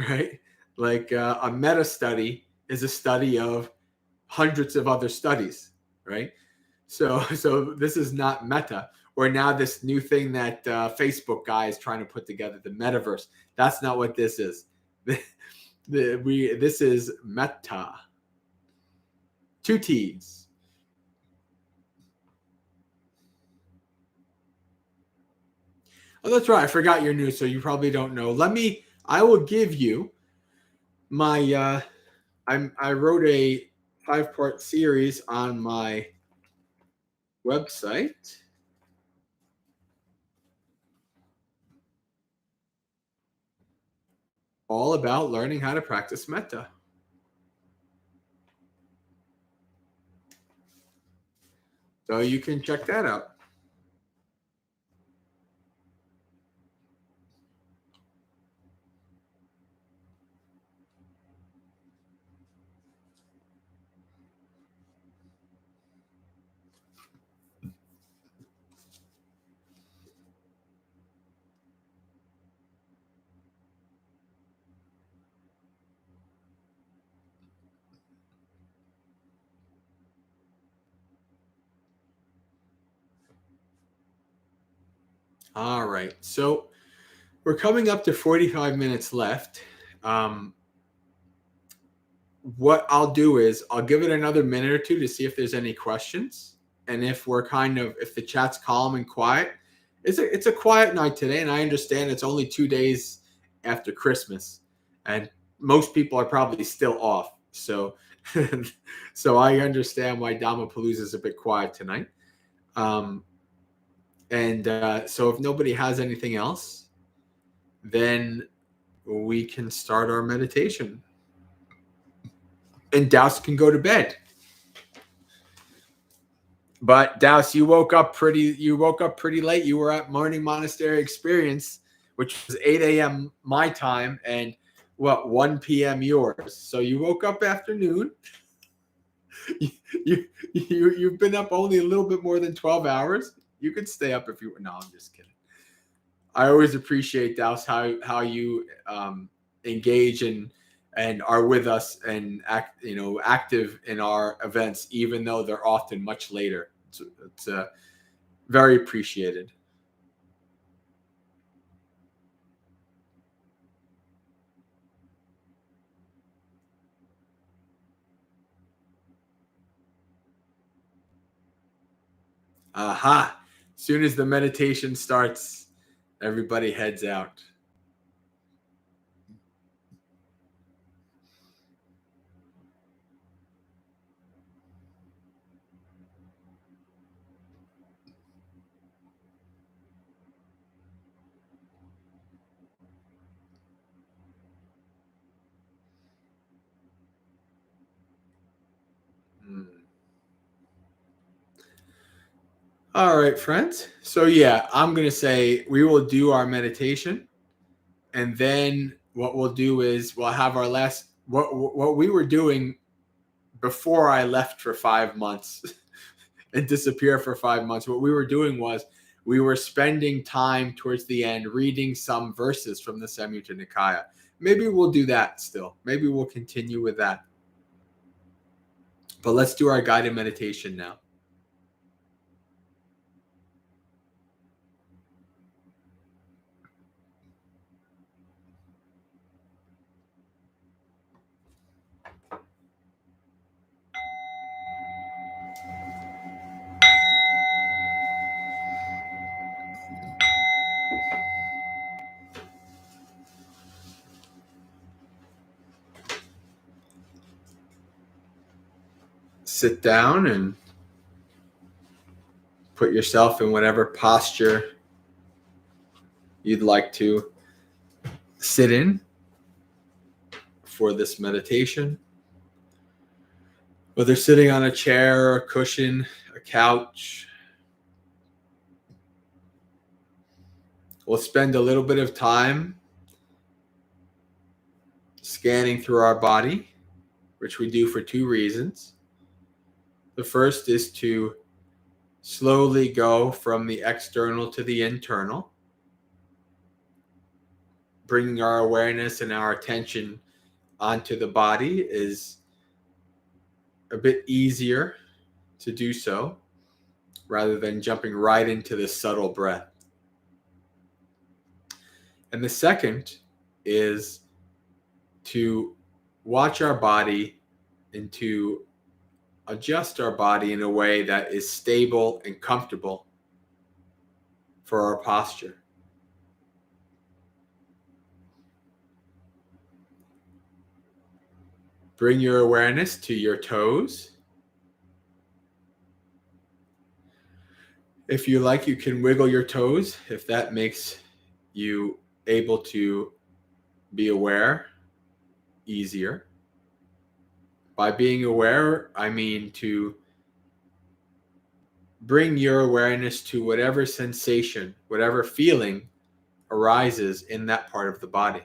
right? Like a meta-study is a study of hundreds of other studies, right? So this is not Metta, or now this new thing that Facebook guy is trying to put together, the metaverse. That's not what this is. This is Metta. 2 T's. Oh, that's right. I forgot you're new, so you probably don't know. I will give you my, I wrote a 5-part series on my website. All about learning how to practice Metta. So you can check that out. All right. So we're coming up to 45 minutes left. What I'll do is I'll give it another minute or two to see if there's any questions. And if the chat's calm and quiet, it's a quiet night today. And I understand it's only 2 days after Christmas. And most people are probably still off. So, so I understand why Dhammapalooza is a bit quiet tonight. So if nobody has anything else, then we can start our meditation. And Douse can go to bed. But Douse, you woke up pretty late. You were at Morning Monastery Experience, which was 8 a.m. my time and 1 p.m. yours. So you woke up afternoon. You've been up only a little bit more than 12 hours. You could stay up if you were. No, I'm just kidding. I always appreciate, Douse, how you engage and are with us and active in our events, even though they're often much later. It's very appreciated. Aha! As soon as the meditation starts, everybody heads out. All right, friends. So yeah, I'm going to say we will do our meditation. And then what we'll do is we'll have our last, what we were doing before I left for 5 months and disappear for 5 months. What we were doing was we were spending time towards the end reading some verses from the Samyutta Nikaya. Maybe we'll do that still. Maybe we'll continue with that. But let's do our guided meditation now. Sit down and put yourself in whatever posture you'd like to sit in for this meditation. Whether sitting on a chair, a cushion, a couch. We'll spend a little bit of time scanning through our body, which we do for two reasons. The first is to slowly go from the external to the internal, bringing our awareness and our attention onto the body is a bit easier to do so rather than jumping right into the subtle breath. And the second is to watch our body and to adjust our body in a way that is stable and comfortable for our posture. Bring your awareness to your toes. If you like, you can wiggle your toes if that makes you able to be aware easier. By being aware, I mean to bring your awareness to whatever sensation, whatever feeling arises in that part of the body.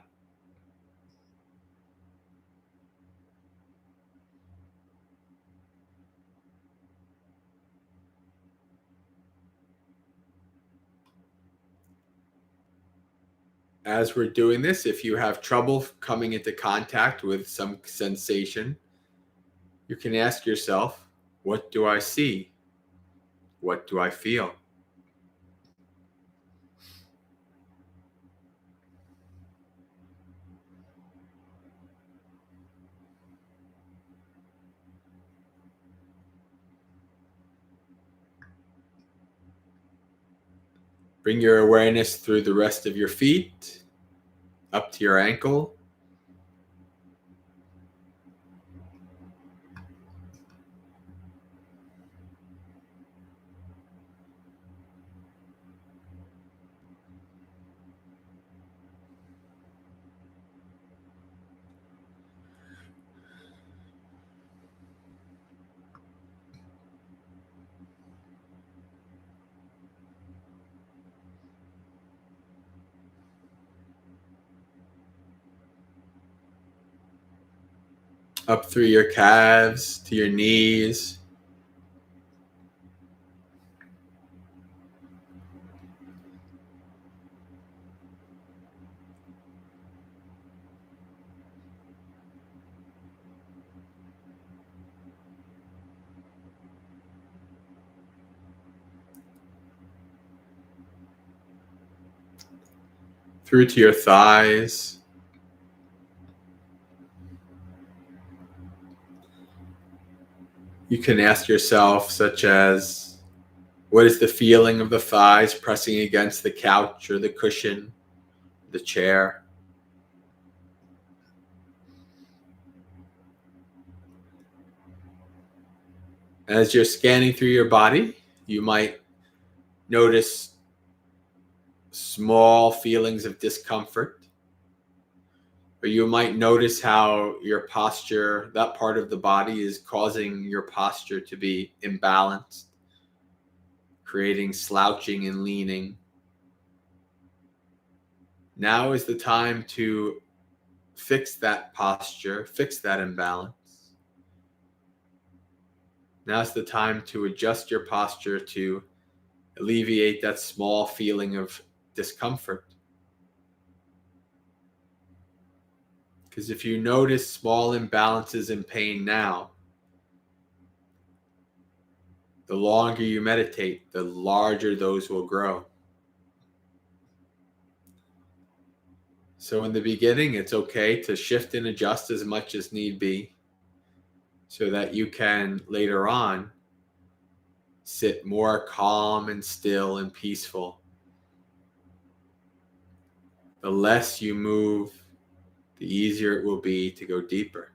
As we're doing this, if you have trouble coming into contact with some sensation, you can ask yourself, what do I see? What do I feel? Bring your awareness through the rest of your feet, up to your ankle. Up through your calves to your knees. Through to your thighs. You can ask yourself, such as, what is the feeling of the thighs pressing against the couch or the cushion, the chair? As you're scanning through your body, you might notice small feelings of discomfort. Or you might notice how your posture, that part of the body, is causing your posture to be imbalanced, creating slouching and leaning. Now is the time to fix that posture, fix that imbalance. Now's the time to adjust your posture to alleviate that small feeling of discomfort. Because if you notice small imbalances in pain now, the longer you meditate, the larger those will grow. So in the beginning, it's okay to shift and adjust as much as need be so that you can later on sit more calm and still and peaceful. The less you move, the easier it will be to go deeper.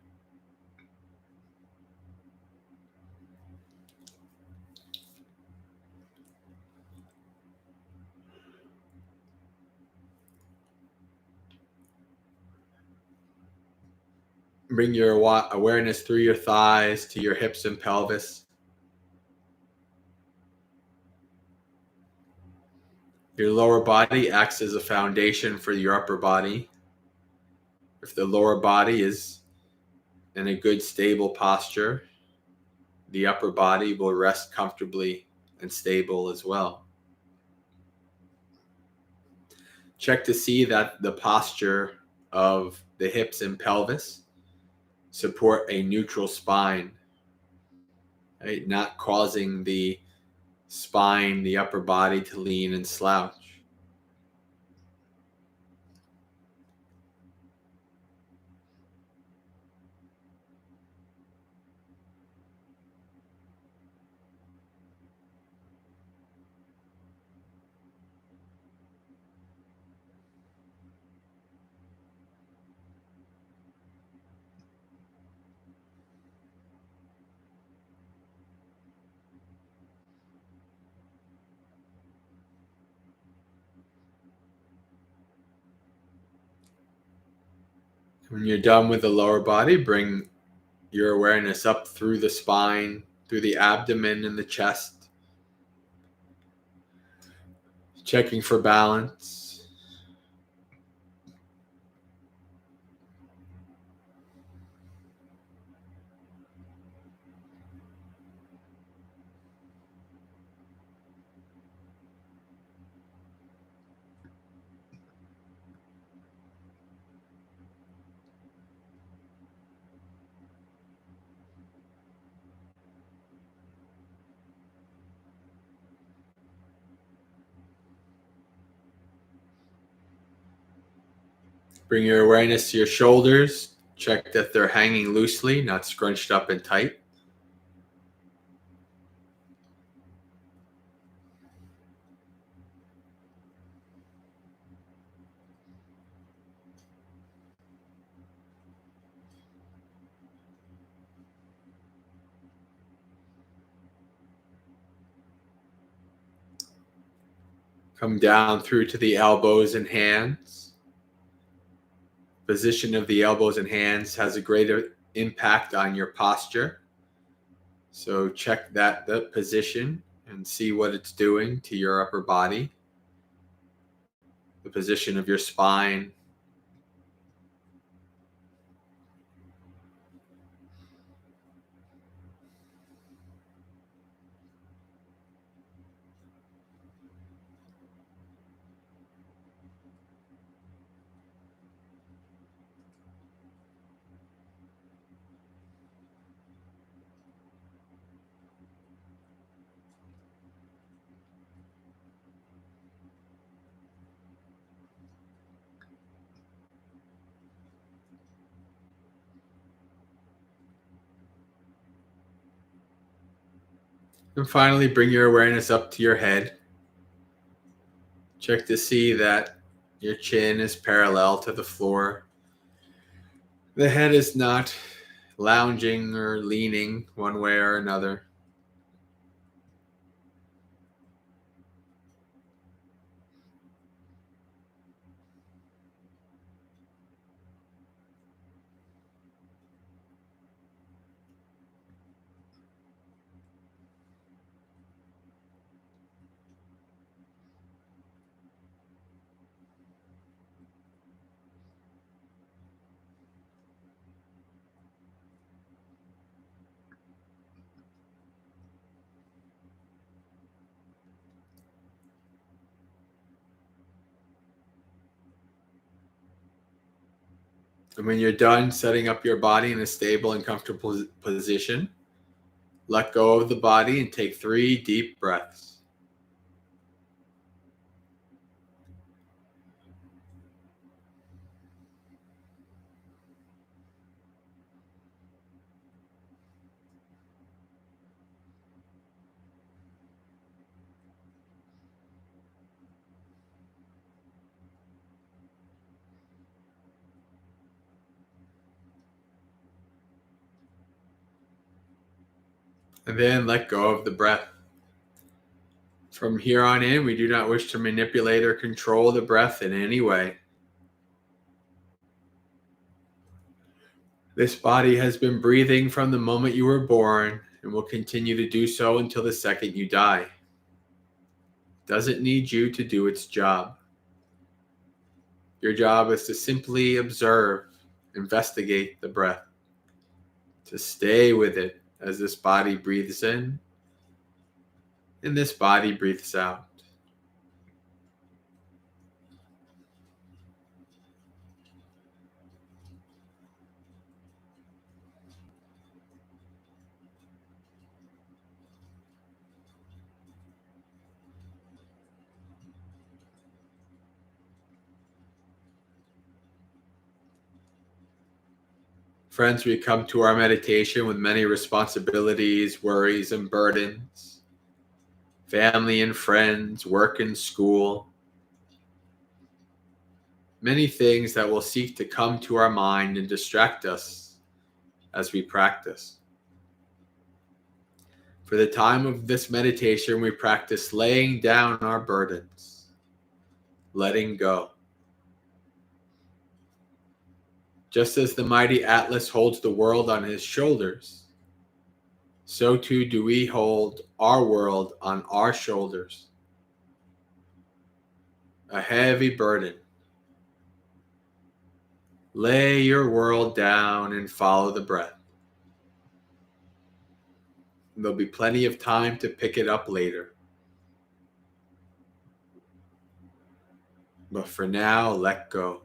Bring your awareness through your thighs to your hips and pelvis. Your lower body acts as a foundation for your upper body. If the lower body is in a good, stable posture, the upper body will rest comfortably and stable as well. Check to see that the posture of the hips and pelvis support a neutral spine, right? Not causing the spine, the upper body to lean and slouch. When you're done with the lower body, bring your awareness up through the spine, through the abdomen and the chest, checking for balance. Bring your awareness to your shoulders. Check that they're hanging loosely, not scrunched up and tight. Come down through to the elbows and hands. Position of the elbows and hands has a greater impact on your posture. So check the position and see what it's doing to your upper body. The position of your spine. And finally, bring your awareness up to your head. Check to see that your chin is parallel to the floor. The head is not lounging or leaning one way or another. And when you're done setting up your body in a stable and comfortable position, let go of the body and take 3 deep breaths. And then let go of the breath. From here on in, we do not wish to manipulate or control the breath in any way. This body has been breathing from the moment you were born and will continue to do so until the second you die. It doesn't need you to do its job. Your job is to simply observe, investigate the breath, to stay with it as this body breathes in and this body breathes out. Friends, we come to our meditation with many responsibilities, worries, and burdens. Family and friends, work and school. Many things that will seek to come to our mind and distract us as we practice. For the time of this meditation, we practice laying down our burdens, letting go. Just as the mighty Atlas holds the world on his shoulders, so too do we hold our world on our shoulders. A heavy burden. Lay your world down and follow the breath. There'll be plenty of time to pick it up later. But for now, let go.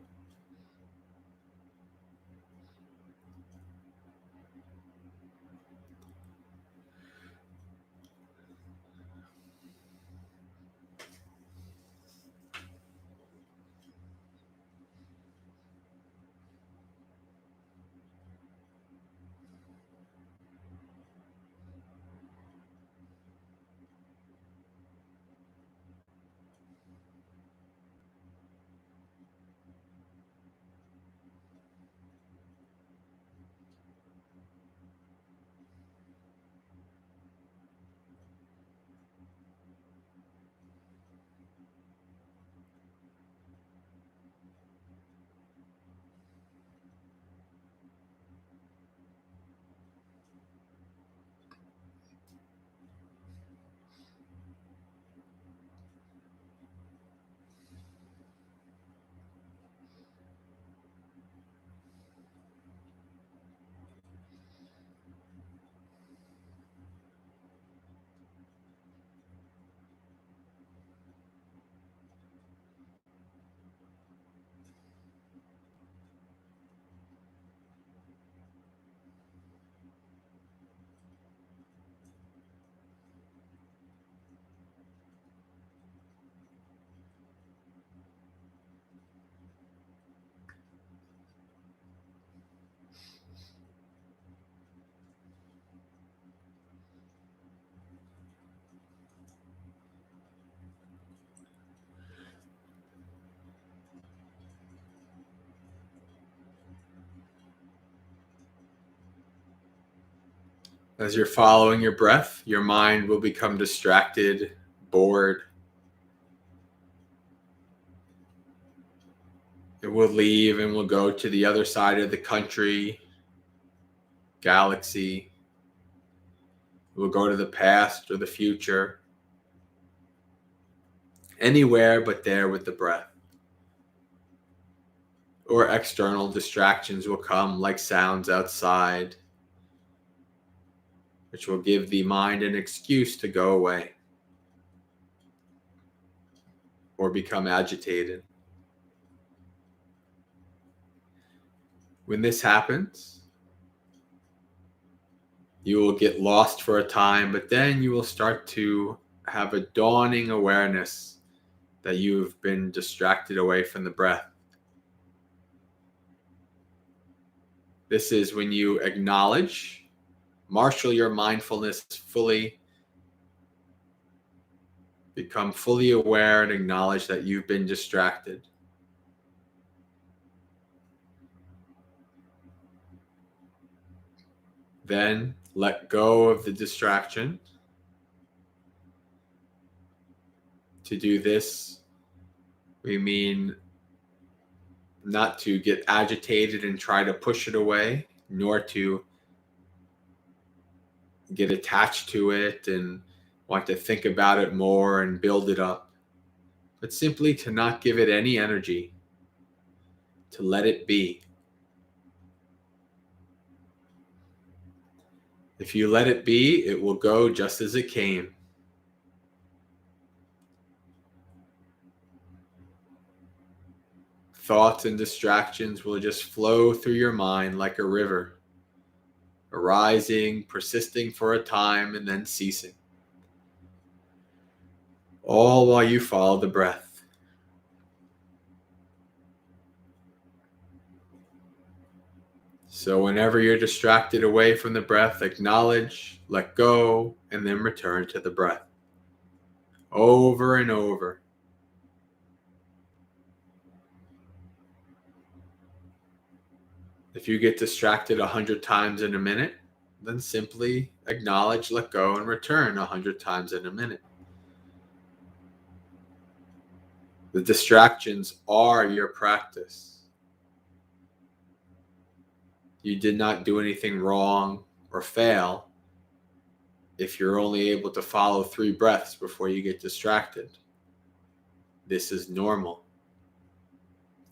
As you're following your breath, your mind will become distracted, bored. It will leave and will go to the other side of the country, galaxy. It will go to the past or the future. Anywhere but there with the breath. Or external distractions will come like sounds outside, which will give the mind an excuse to go away or become agitated. When this happens, you will get lost for a time, but then you will start to have a dawning awareness that you've been distracted away from the breath. This is when you acknowledge, marshal your mindfulness fully, become fully aware and acknowledge that you've been distracted. Then let go of the distraction. To do this, we mean not to get agitated and try to push it away, nor to get attached to it and want to think about it more and build it up, but simply to not give it any energy, to let it be. If you let it be, it will go just as it came. Thoughts and distractions will just flow through your mind like a river, arising, persisting for a time, and then ceasing. All while you follow the breath. So whenever you're distracted away from the breath, acknowledge, let go, and then return to the breath. Over and over. If you get distracted 100 times in a minute, then simply acknowledge, let go, and return 100 times in a minute. The distractions are your practice. You did not do anything wrong or fail if you're only able to follow 3 breaths before you get distracted. This is normal.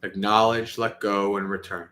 Acknowledge, let go, and return.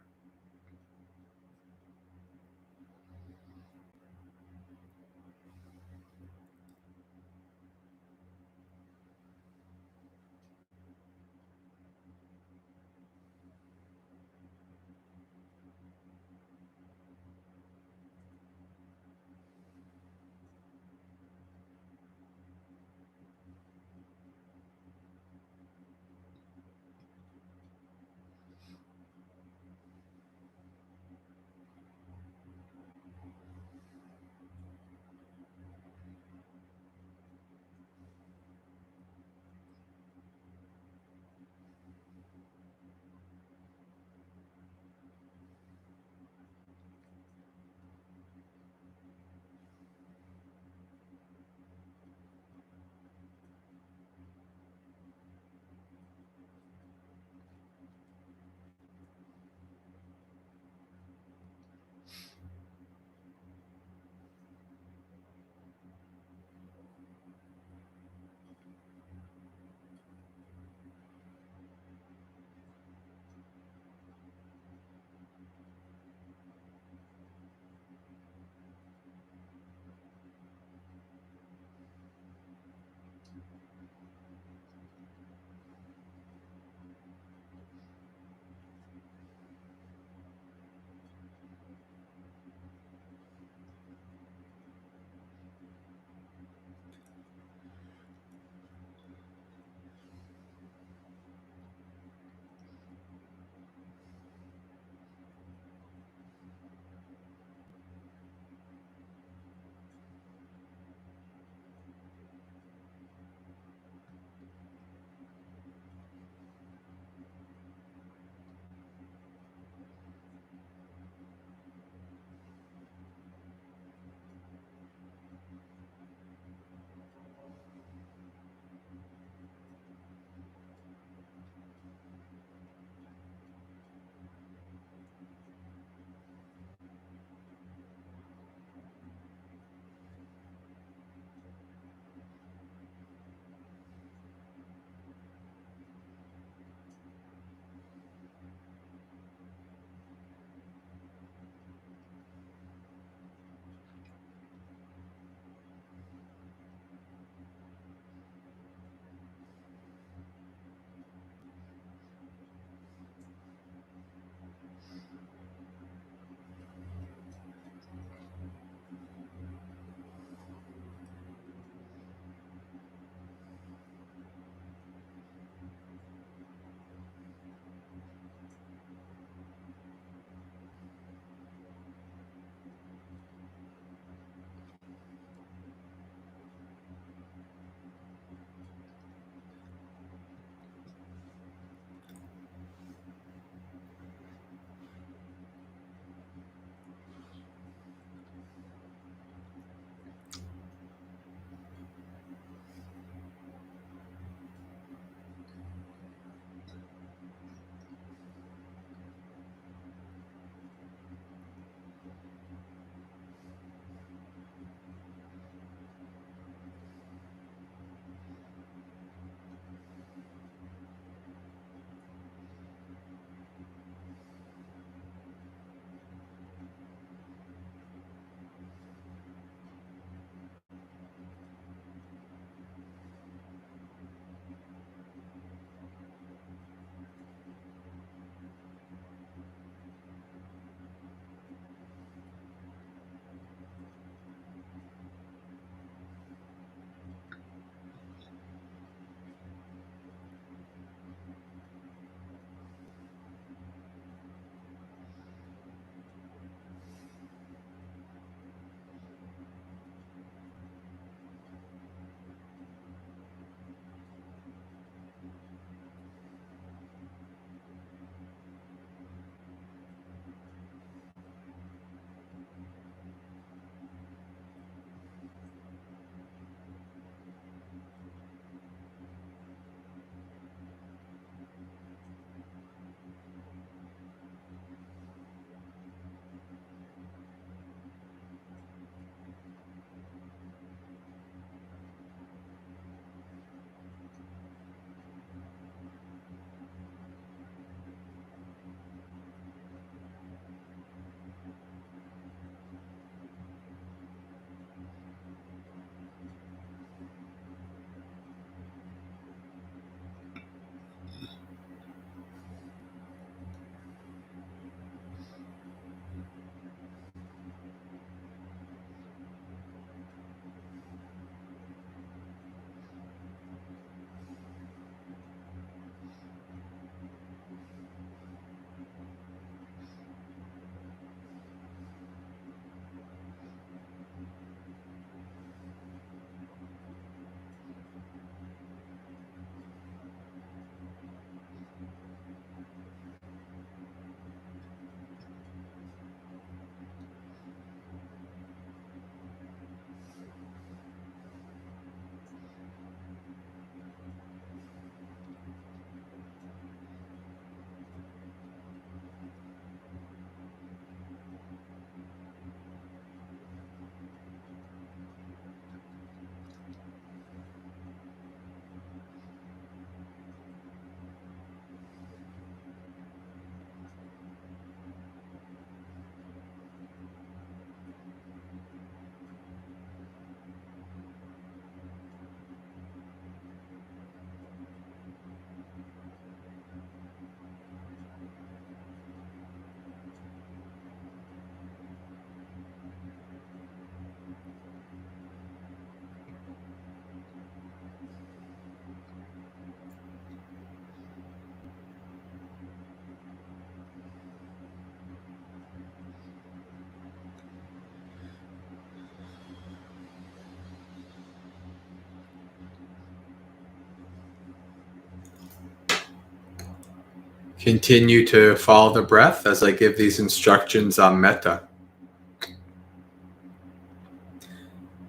Continue to follow the breath as I give these instructions on metta.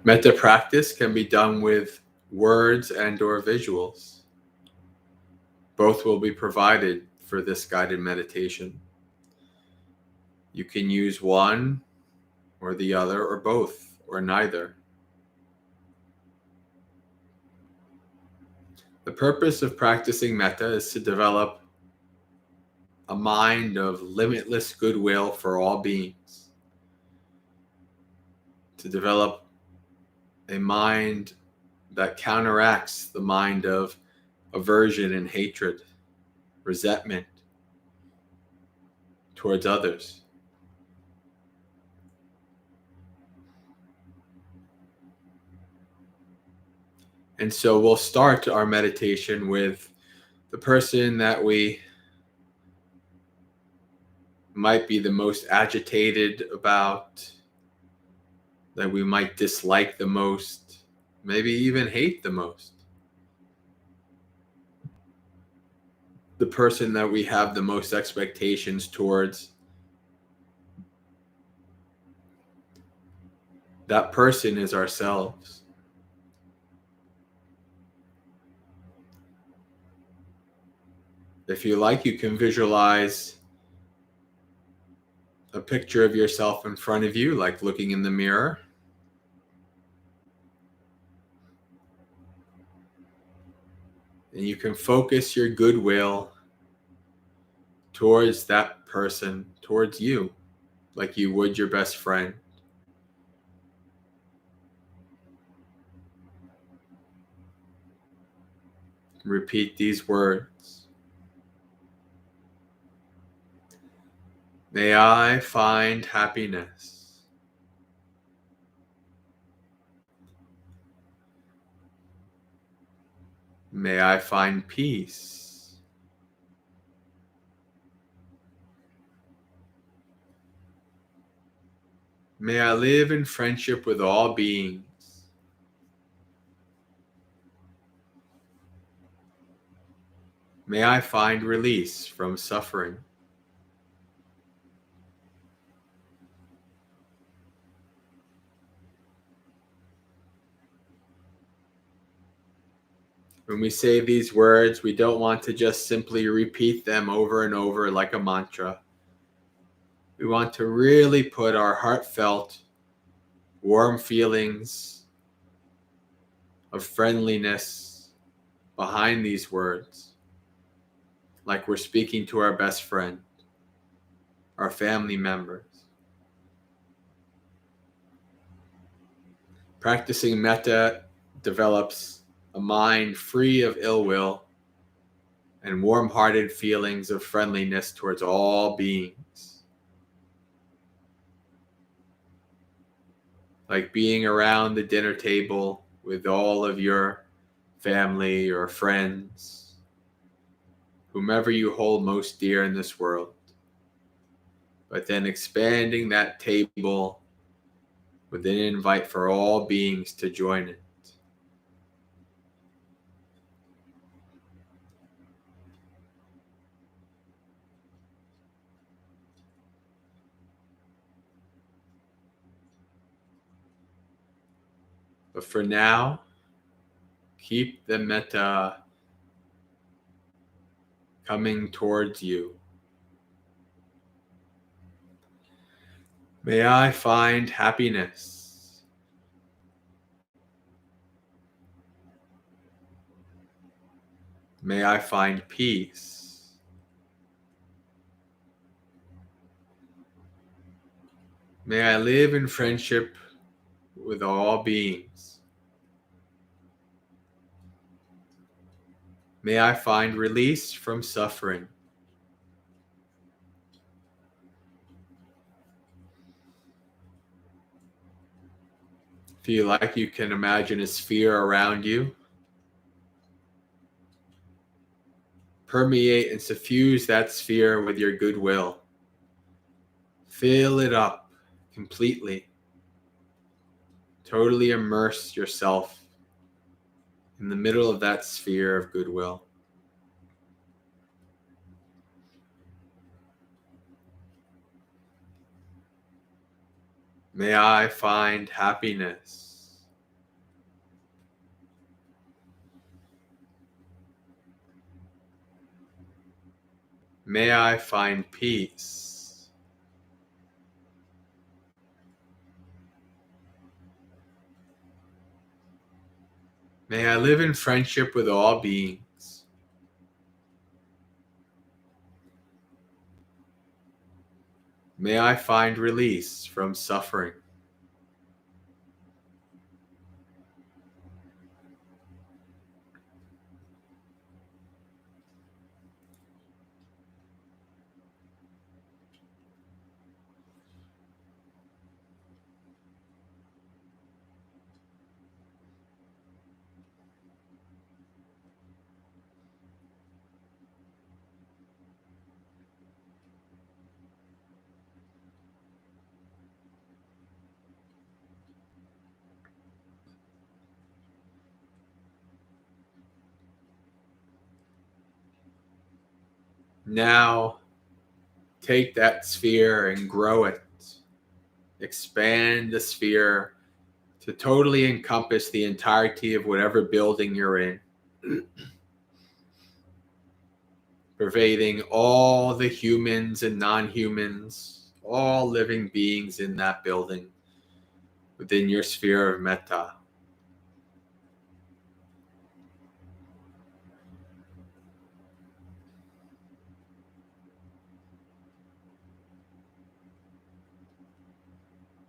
Metta practice can be done with words and or visuals. Both will be provided for this guided meditation. You can use one or the other or both or neither. The purpose of practicing metta is to develop a mind of limitless goodwill for all beings, to develop a mind that counteracts the mind of aversion and hatred, resentment towards others. And so we'll start our meditation with the person that we might be the most agitated about, that we might dislike the most, maybe even hate the most. The person that we have the most expectations towards. That person is ourselves. If you like, you can visualize a picture of yourself in front of you, like looking in the mirror. And you can focus your goodwill towards that person, towards you, like you would your best friend. Repeat these words. May I find happiness. May I find peace. May I live in friendship with all beings. May I find release from suffering. When we say these words, we don't want to just simply repeat them over and over like a mantra. We want to really put our heartfelt, warm feelings of friendliness behind these words, like we're speaking to our best friend, our family members. Practicing metta develops a mind free of ill will and warm-hearted feelings of friendliness towards all beings. Like being around the dinner table with all of your family or friends, whomever you hold most dear in this world, but then expanding that table with an invite for all beings to join it. But for now, keep the metta coming towards you. May I find happiness. May I find peace. May I live in friendship with all beings. May I find release from suffering. If you like, you can imagine a sphere around you. Permeate and suffuse that sphere with your goodwill. Fill it up completely. Totally immerse yourself in the middle of that sphere of goodwill. May I find happiness. May I find peace. May I live in friendship with all beings. May I find release from suffering. Now, take that sphere and grow it. Expand the sphere to totally encompass the entirety of whatever building you're in, pervading all the humans and non-humans, all living beings in that building within your sphere of metta.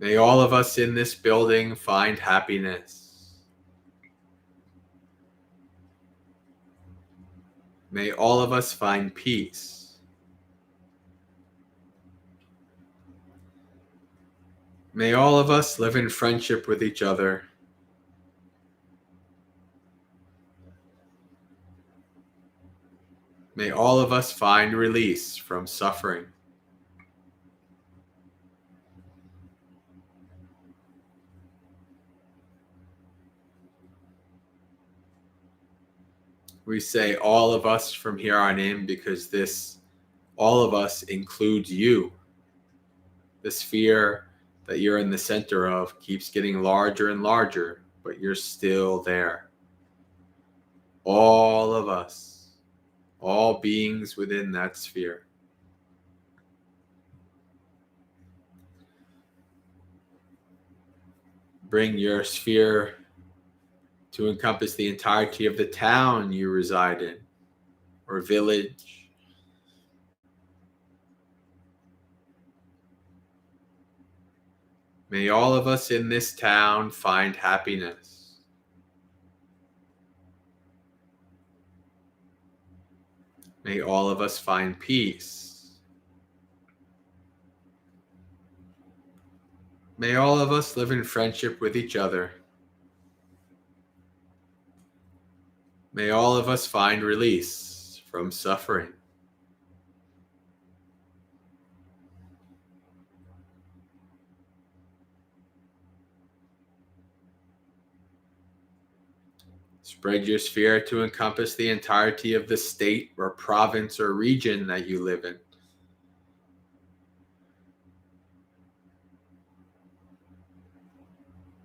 May all of us in this building find happiness. May all of us find peace. May all of us live in friendship with each other. May all of us find release from suffering. We say all of us from here on in because this, all of us, includes you. The sphere that you're in the center of keeps getting larger and larger, but you're still there. All of us, all beings within that sphere. Bring your sphere to encompass the entirety of the town you reside in, or village. May all of us in this town find happiness. May all of us find peace. May all of us live in friendship with each other. May all of us find release from suffering. Spread your sphere to encompass the entirety of the state or province or region that you live in.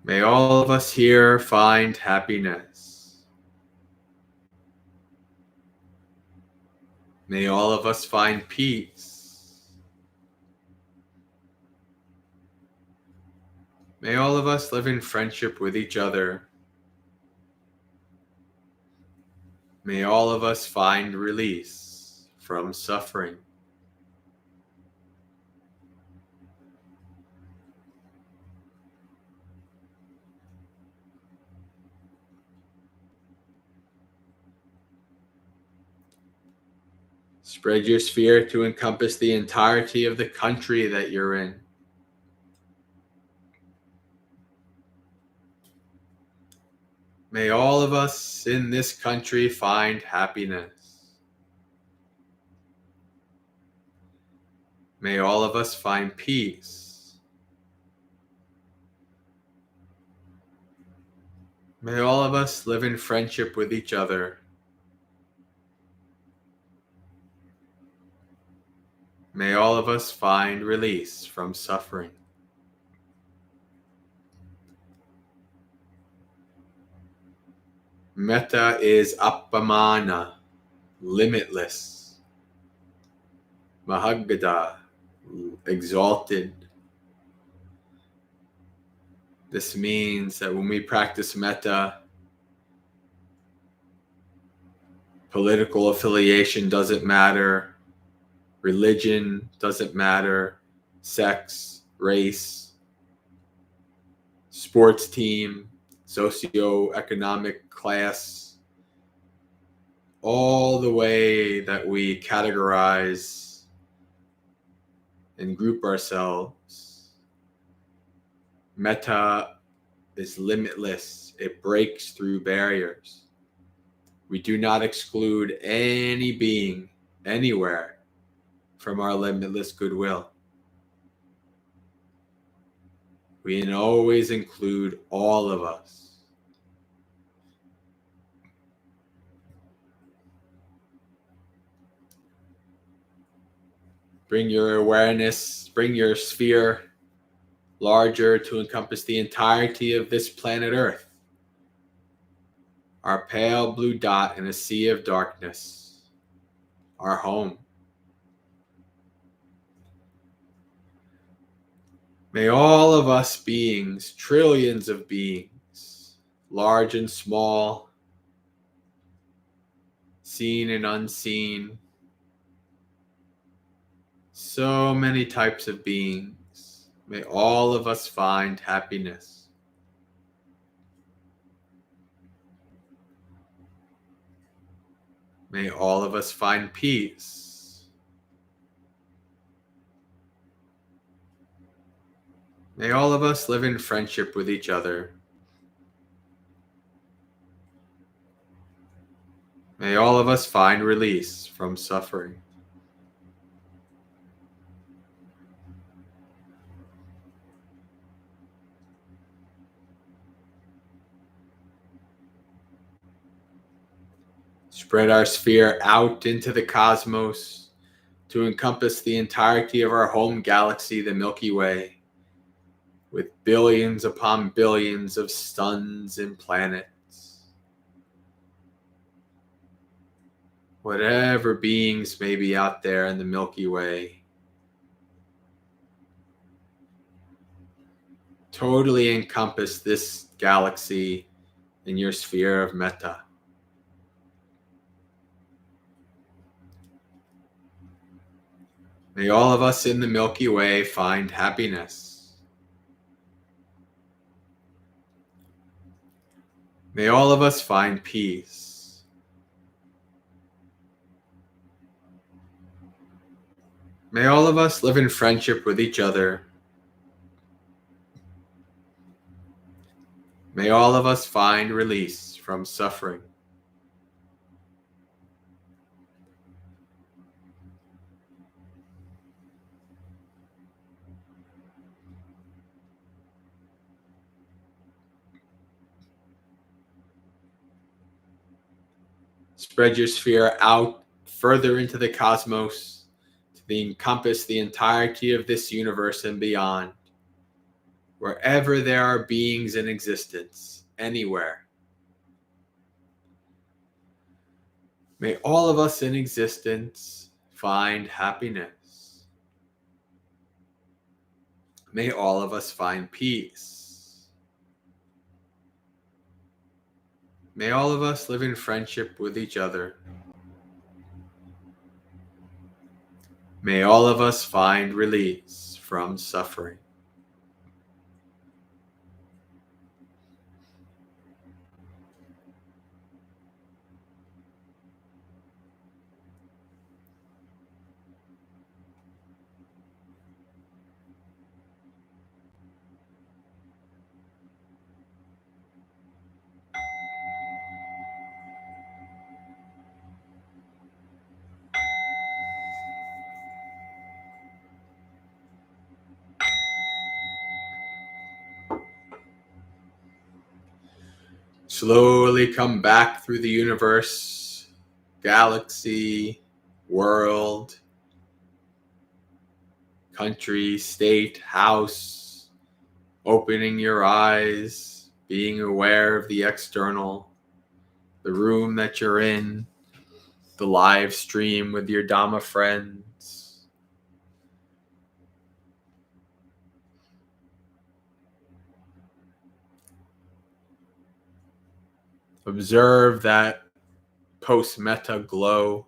May all of us here find happiness. May all of us find peace. May all of us live in friendship with each other. May all of us find release from suffering. Spread your sphere to encompass the entirety of the country that you're in. May all of us in this country find happiness. May all of us find peace. May all of us live in friendship with each other. May all of us find release from suffering. Metta is appamana, limitless. Mahagada, exalted. This means that when we practice metta, political affiliation doesn't matter, religion doesn't matter, sex, race, sports team, socioeconomic class, all the way that we categorize and group ourselves. Metta is limitless. It breaks through barriers. We do not exclude any being anywhere from our limitless goodwill. We can always include all of us. Bring your awareness, bring your sphere larger to encompass the entirety of this planet Earth. Our pale blue dot in a sea of darkness. Our home. May all of us beings, trillions of beings, large and small, seen and unseen, so many types of beings, may all of us find happiness. May all of us find peace. May all of us live in friendship with each other. May all of us find release from suffering. Spread our sphere out into the cosmos to encompass the entirety of our home galaxy, the Milky Way, with billions upon billions of suns and planets. Whatever beings may be out there in the Milky Way, totally encompass this galaxy in your sphere of metta. May all of us in the Milky Way find happiness. May all of us find peace. May all of us live in friendship with each other. May all of us find release from suffering. Spread your sphere out further into the cosmos to encompass the entirety of this universe and beyond. Wherever there are beings in existence, anywhere. May all of us in existence find happiness. May all of us find peace. May all of us live in friendship with each other. May all of us find release from suffering. Slowly come back through the universe, galaxy, world, country, state, house, opening your eyes, being aware of the external, the room that you're in, the live stream with your Dhamma friends. Observe that post-metta glow.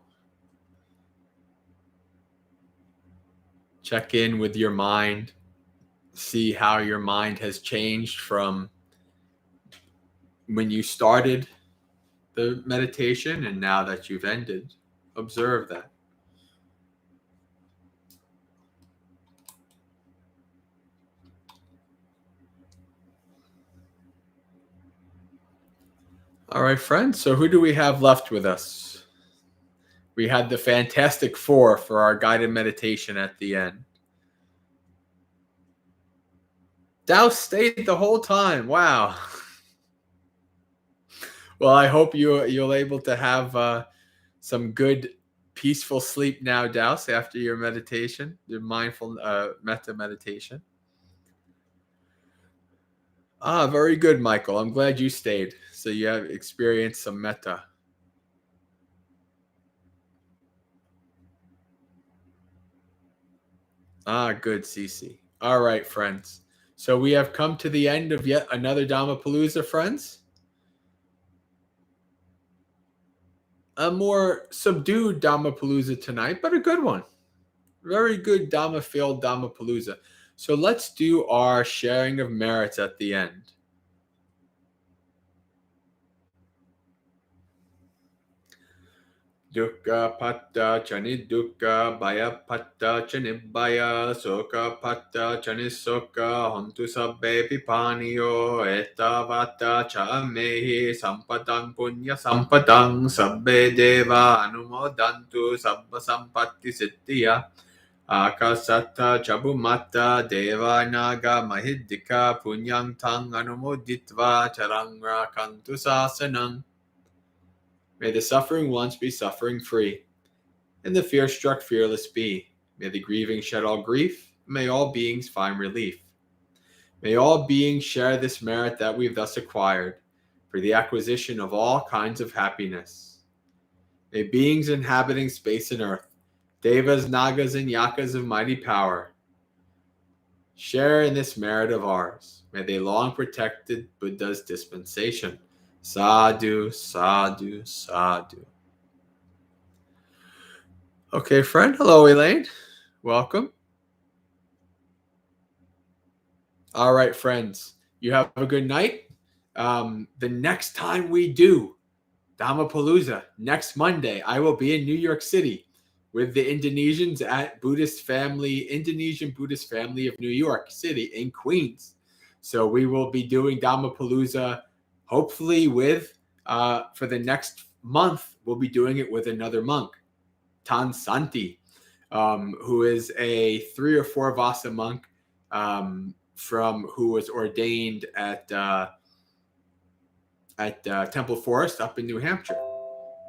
Check in with your mind. See how your mind has changed from when you started the meditation and now that you've ended. Observe that. All right, friends. So who do we have left with us? We had the Fantastic Four for our guided meditation at the end. Dao stayed the whole time. Wow. Well, I hope you'll able to have some good, peaceful sleep now, Douse, after your meditation, your mindful metta meditation. Ah, very good, Michael. I'm glad you stayed. So you have experienced some metta. Ah, good, Cece. All right, friends. So we have come to the end of yet another Dhammapalooza, friends. A more subdued Dhammapalooza tonight, but a good one. Very good Dhamma-filled Dhammapalooza. So let's do our sharing of merits at the end. Dukkha patta chani dukkha, bhaya patta chani bhaya, soka patta chani soka, hontu sabbe pipaniyo, etavata cha mehi, sampadang punya sampadang, sabbe deva anumodantu, sabba sampatti siddhiya, akasata chabumata, deva naga mahiddika, punyang tang anumoditva, charangra kantu sasanang. May the suffering ones be suffering free, and the fear-struck fearless be. May the grieving shed all grief, and may all beings find relief. May all beings share this merit that we've thus acquired for the acquisition of all kinds of happiness. May beings inhabiting space and earth, devas, nagas, and yakas of mighty power, share in this merit of ours. May they long protected Buddha's dispensation. Sadhu, sadhu, sadhu. Okay, friend. Hello, Elaine. Welcome. All right, friends. You have a good night. The next time we do Dhammapalooza, next Monday, I will be in New York City with the Indonesians at Indonesian Buddhist Family of New York City in Queens. So we will be doing Dhammapalooza, hopefully for the next month, we'll be doing it with another monk, Tan Santi, who is a 3 or 4 Vasa monk who was ordained at Temple Forest up in New Hampshire.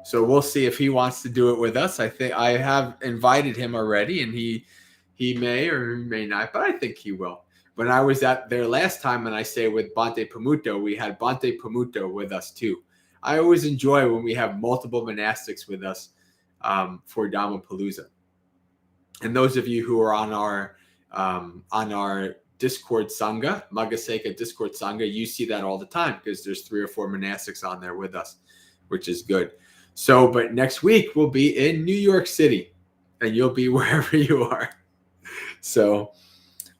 So we'll see if he wants to do it with us. I think I have invited him already, and he may or may not, but I think he will. When I was at there last time, and I say with Bhante Pamuto, we had Bhante Pamuto with us too. I always enjoy when we have multiple monastics with us for Dhammapalooza. And those of you who are on our Discord Sangha, Magaseka Discord Sangha, you see that all the time because there's 3 or 4 monastics on there with us, which is good. So, but next week we'll be in New York City, and you'll be wherever you are. So,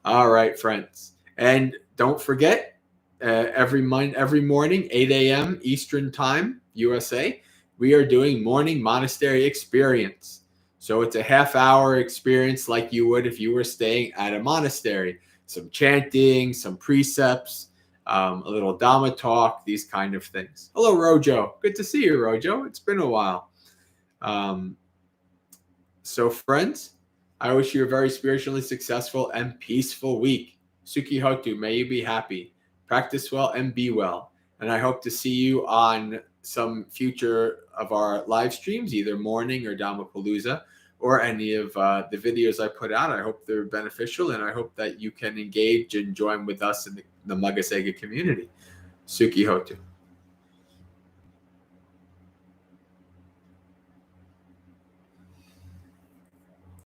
all right, friends. And don't forget, every morning, 8 a.m. Eastern Time, USA, we are doing morning monastery experience. So it's a half-hour experience like you would if you were staying at a monastery. Some chanting, some precepts, a little Dhamma talk, these kind of things. Hello, Rojo. Good to see you, Rojo. It's been a while. So, friends, I wish you a very spiritually successful and peaceful week. Sukhi Hotu, may you be happy. Practice well and be well. And I hope to see you on some future of our live streams, either morning or Dhammapalooza, or any of the videos I put out. I hope they're beneficial, and I hope that you can engage and join with us in the Magasega community. Sukhi Hotu.